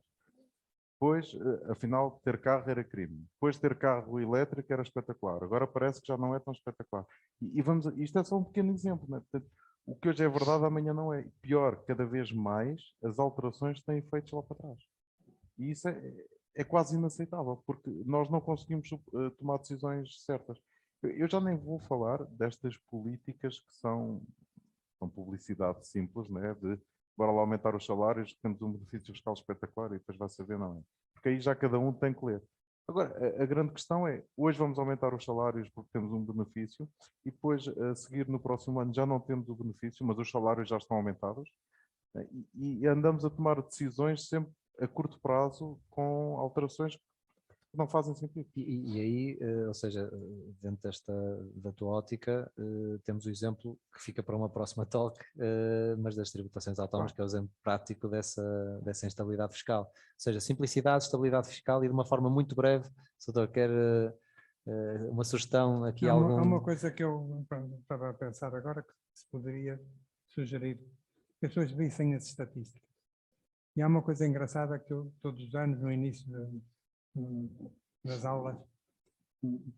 Depois, afinal, ter carro era crime. Depois, ter carro elétrico era espetacular. Agora parece que já não é tão espetacular. Isto é só um pequeno exemplo. Não é? Portanto, o que hoje é verdade, amanhã não é. Pior, cada vez mais, as alterações têm efeitos lá para trás. E isso é quase inaceitável, porque nós não conseguimos tomar decisões certas. Eu já nem vou falar destas políticas que são publicidade simples, né? De bora lá aumentar os salários, temos um benefício fiscal espetacular e depois vai saber, não é? Porque aí já cada um tem que ler. Agora, a grande questão é, hoje vamos aumentar os salários porque temos um benefício e depois, a seguir, no próximo ano, já não temos o benefício, mas os salários já estão aumentados, né? E andamos a tomar decisões sempre a curto prazo com alterações que não fazem sentido. E aí, ou seja, dentro da tua ótica, temos o exemplo que fica para uma próxima talk, mas das tributações autónomas, que é o exemplo prático dessa instabilidade fiscal. Ou seja, simplicidade, estabilidade fiscal e de uma forma muito breve, se o doutor quer uma sugestão aqui. Há uma coisa que eu estava a pensar agora, que se poderia sugerir, que as pessoas vissem as estatísticas. E há uma coisa engraçada que eu, todos os anos, no início das aulas,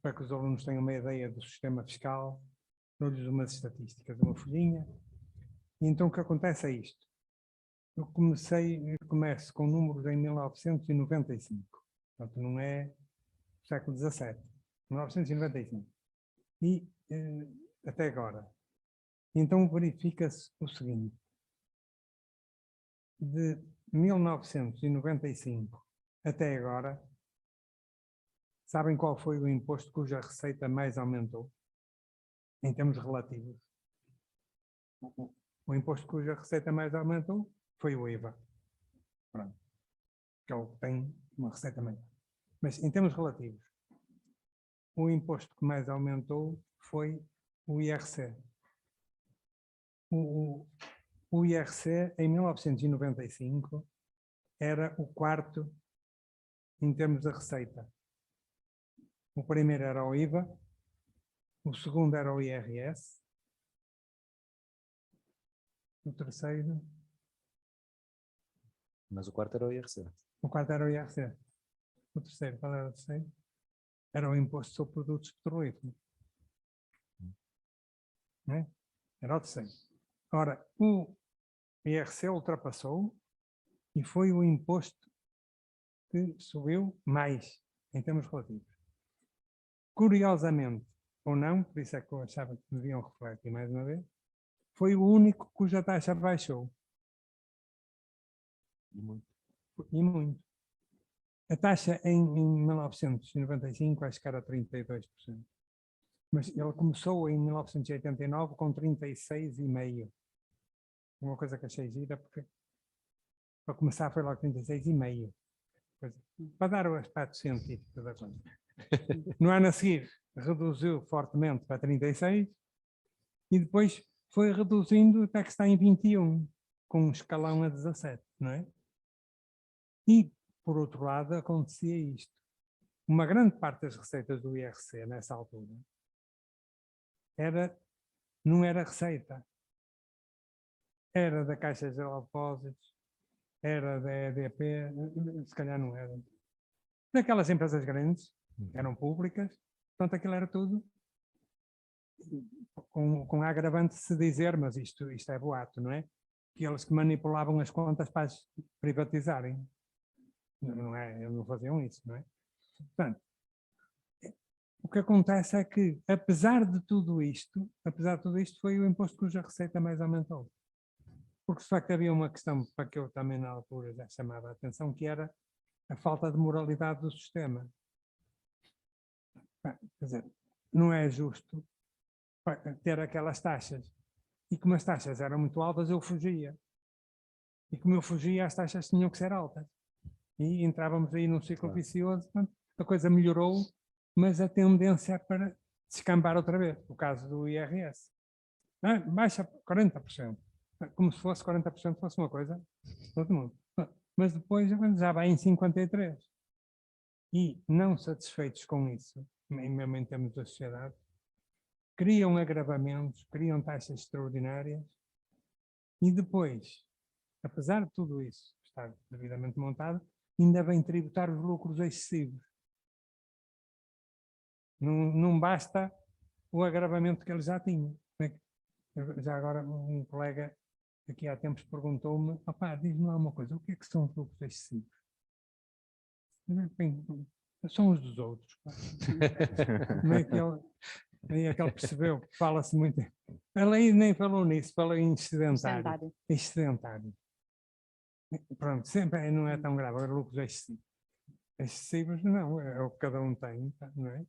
para que os alunos tenham uma ideia do sistema fiscal, dou-lhes umas estatísticas, uma folhinha. E então o que acontece é isto. Eu começo com números em 1995, portanto não é século XVII, 1995. E até agora. Então verifica-se o seguinte. De 1995 até agora, sabem qual foi o imposto cuja receita mais aumentou, em termos relativos? O imposto cuja receita mais aumentou foi o IVA. Pronto. Que é o que tem uma receita maior. Mas em termos relativos, o imposto que mais aumentou foi o IRC. O IRC, em 1995, era o quarto em termos da receita. O primeiro era o IVA, o segundo era o IRS, o terceiro... Mas o quarto era o IRC. O quarto era o IRC. O terceiro, qual era o terceiro? era o imposto sobre produtos petrolíferos. Não é? Era o terceiro. Ora, o IRC ultrapassou e foi o imposto que subiu mais em termos relativos. Curiosamente, ou não, por isso é que eu achava que deviam refletir mais uma vez, foi o único cuja taxa baixou. E muito. E muito. A taxa em 1995 acho que era 32%. Mas ele começou em 1989 com 36,5%. Uma coisa que achei gira, porque para começar foi logo 36,5%. Para dar o aspecto científico da coisa. No ano a seguir, reduziu fortemente para 36% e depois foi reduzindo até que está em 21%, com um escalão a 17%, não é? E, por outro lado, acontecia isto. Uma grande parte das receitas do IRC, nessa altura, não era receita. Era da Caixa Geral de Depósitos, era da EDP, se calhar não era. Daquelas empresas grandes, eram públicas, portanto aquilo era tudo com a agravante de se dizer, mas isto é boato, não é? Que eles que manipulavam as contas para as privatizarem. Não é? Eles não faziam isso, não é? Portanto, o que acontece é que, apesar de tudo isto, foi o imposto cuja receita mais aumentou. Porque, de facto, havia uma questão para que eu também, na altura, já chamava a atenção, que era a falta de moralidade do sistema. Quer dizer, não é justo ter aquelas taxas. E como as taxas eram muito altas, eu fugia. E como eu fugia, as taxas tinham que ser altas. E entrávamos aí num ciclo vicioso. Portanto, a coisa melhorou, mas a tendência é para descambar outra vez. O caso do IRS. Baixa 40%. Como se fosse 40% fosse uma coisa todo mundo. Mas depois já vai em 53%. E não satisfeitos com isso, mesmo em termos da sociedade, criam agravamentos, criam taxas extraordinárias e depois, apesar de tudo isso estar devidamente montado, ainda vem tributar os lucros excessivos. Não basta o agravamento que eles já tinham. Já agora um colega aqui há tempos perguntou-me, diz-me lá uma coisa, o que é que são os lucros excessivos? Bem, são os dos outros. Aí é que ele percebeu que fala-se muito. Ela aí nem falou nisso, falou em excedentário. Excedentário. Pronto, sempre não é tão grave, agora lucros excessivos. Excessivos não, é o que cada um tem, não é?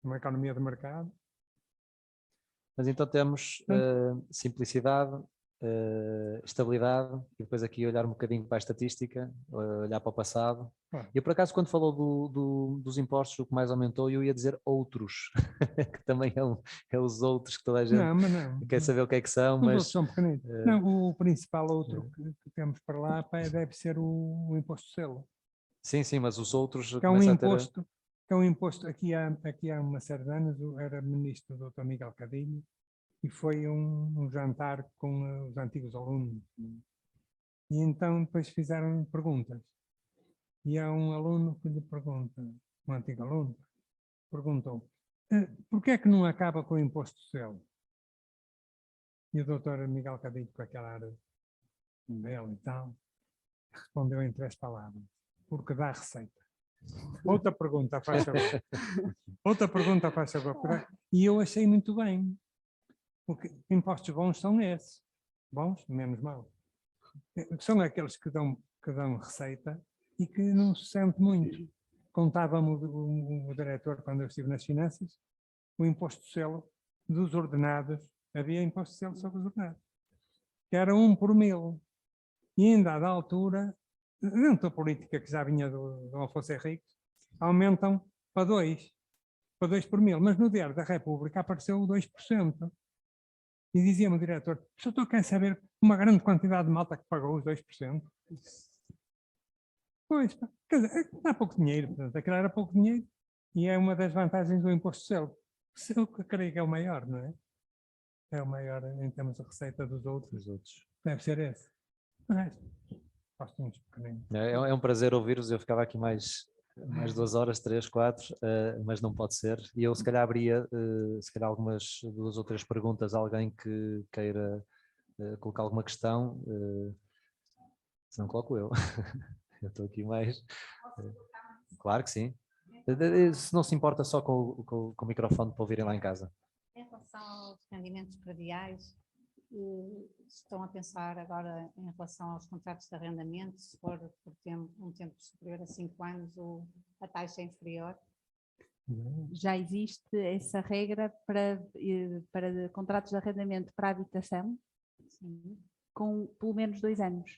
Uma economia de mercado. Mas então temos simplicidade, estabilidade, e depois aqui olhar um bocadinho para a estatística, olhar para o passado. Eu, por acaso, quando falou dos impostos, o que mais aumentou, eu ia dizer outros, que também é os outros que toda a gente quer saber o que é que são. Os outros são pequeninos. Não, o principal outro que temos para lá deve ser o imposto de selo. Sim, mas os outros... Que é um imposto, aqui há uma série de anos, era ministro o Dr. Miguel Cadilho, e foi um jantar com os antigos alunos. E então depois fizeram perguntas. E há um aluno que lhe pergunta, um antigo aluno, perguntou, porquê é que não acaba com o imposto de selo? E o Dr. Miguel Cadilho, com aquela área dele e tal, respondeu em 3 palavras, porque dá receita. Outra pergunta, faz favor. Outra pergunta, faz favor. E eu achei muito bem. Porque impostos bons são esses. Bons, menos maus. São aqueles que dão receita e que não se sente muito. Contava-me o diretor, quando eu estive nas finanças, o imposto de selo dos ordenados. Havia imposto de selo sobre os ordenados. Que era 1 por 1000. E ainda, à altura, dentro da política que já vinha do Afonso Henriques, aumentam para 2 por 1000. Mas no Diário da República apareceu o 2%. E dizia-me o diretor, o senhor quer saber uma grande quantidade de malta que pagou os 2%? Pois, quer dizer, dá pouco dinheiro, portanto, aquilo era pouco dinheiro, e é uma das vantagens do imposto de selo. O selo que eu creio que é o maior, não é? É o maior em termos de receita dos outros. Deve ser esse. Mas, gosto muito pequenino. É um prazer ouvir-vos, eu ficava aqui mais mais 2 horas, 3, 4, mas não pode ser. E eu se calhar abria, se calhar algumas 2 ou 3 perguntas a alguém que queira colocar alguma questão, se não coloco eu. Eu estou aqui mais... Claro que sim. Se não se importa só com o microfone para ouvirem lá em casa. Em relação aos rendimentos prediais, estão a pensar agora em relação aos contratos de arrendamento, se for por um tempo superior a 5 anos, a taxa é inferior? Já existe essa regra para contratos de arrendamento para habitação, Sim. com pelo menos 2 anos.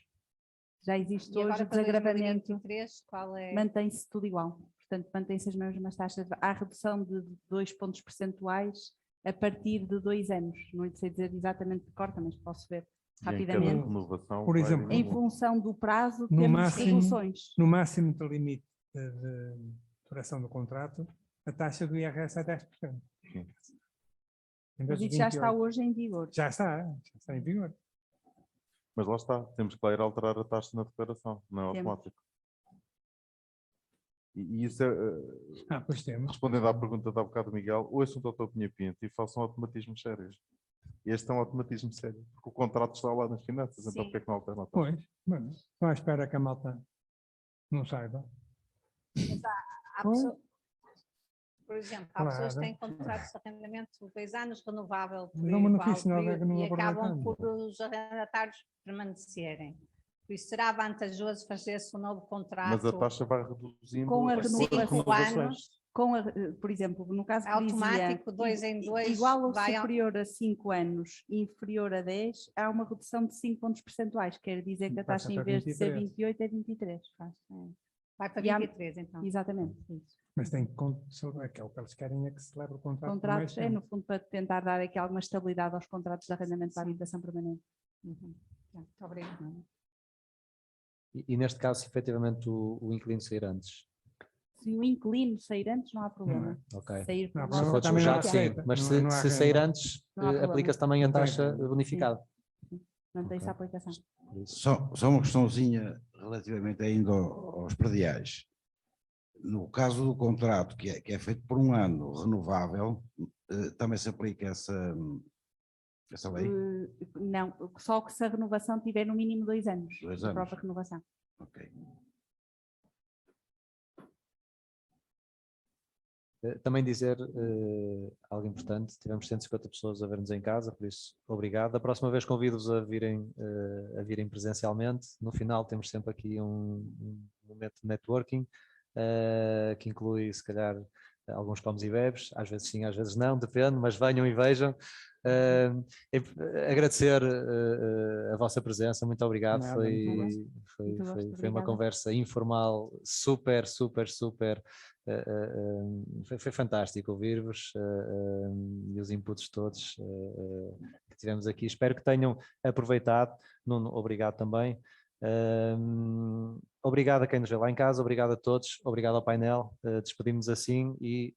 Já existe E agora hoje o para desagravamento, 2023, qual é? mantém-se tudo igual. Portanto, mantém-se as mesmas taxas. Há redução de 2 pontos percentuais a partir de 2 anos. Não lhe sei dizer exatamente de cor, mas posso ver E em cada rapidamente. renovação Por vai exemplo, Em diminuindo. função do prazo, No temos máximo- reduções. No máximo do limite de duração do contrato, a taxa do IRS é 10%. Sim. Em vez Mas de isso já está 28. hoje em vigor. Já está em vigor. Mas lá está, temos que lá ir alterar a taxa na declaração, não é Temos. automático. E isso é, Pois temos. respondendo à pergunta de há bocado do Miguel, ouçam o Dr. Pinha Pinto e façam automatismos sérios. Este é um automatismo sério, porque o contrato está lá nas finanças, então Sim. porque é que não alterna a taxa? Pois, bueno, estou à espera que a malta não saiba. Há Pois. por exemplo, há pessoas que têm Claro. contratos de arrendamento de 2 anos, renovável por Dá uma igual notícia nova período, que não e abordei acabam tanto. por os arrendatários permanecerem. Por isso será vantajoso fazer-se um novo contrato. Mas a taxa vai reduzindo Com a por renovação. Por exemplo, no caso que Automático, dizia, 2 em 2, igual ou vai superior a 5 anos, inferior a 10, há uma redução de 5 pontos percentuais, quer dizer que a Passa taxa em para vez de ser 23. 28 é 23. vai para E há- 23, então. Exatamente. Isso. Mas tem que aquilo que eles querem é que se leve o contrato por Contratos mais é, no tempo. fundo, para tentar dar aqui alguma estabilidade aos contratos de arrendamento para a Sim. habitação permanente. Uhum. Muito obrigada. E neste caso, se efetivamente o inquilino sair antes. Se o inquilino sair antes, não há problema. Ok. Sair por Não há volta Se problema, for de também não há despojado, sim. receita, Mas não há se sair renda. antes, Não há problema. aplica-se também a Não tem taxa renda. bonificada. mantém-se Ok. a aplicação. Por isso. Só uma questãozinha relativamente ainda aos prediais. No caso do contrato, que é feito por 1 ano, renovável, também se aplica essa lei? Não, só que se a renovação tiver no mínimo 2 anos 2 de anos. própria renovação. Ok. Também dizer algo importante, tivemos 150 pessoas a ver-nos em casa, por isso, obrigado. Da próxima vez convido-vos a virem presencialmente. No final temos sempre aqui um momento de networking, que inclui, se calhar, alguns comes e bebes, às vezes sim, às vezes não, depende, mas venham e vejam. Agradecer a vossa presença, muito obrigado. Nada, Foi Muito gosto, uma obrigada. conversa informal, super. Foi fantástico ouvir-vos e os inputs todos que tivemos aqui. Espero que tenham aproveitado. Nuno, obrigado também. Obrigado a quem nos vê lá em casa, obrigado a todos, obrigado ao painel. Despedimos assim e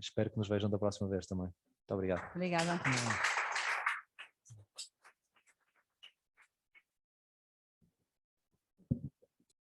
espero que nos vejam da próxima vez também. Muito obrigado. Obrigada. Não.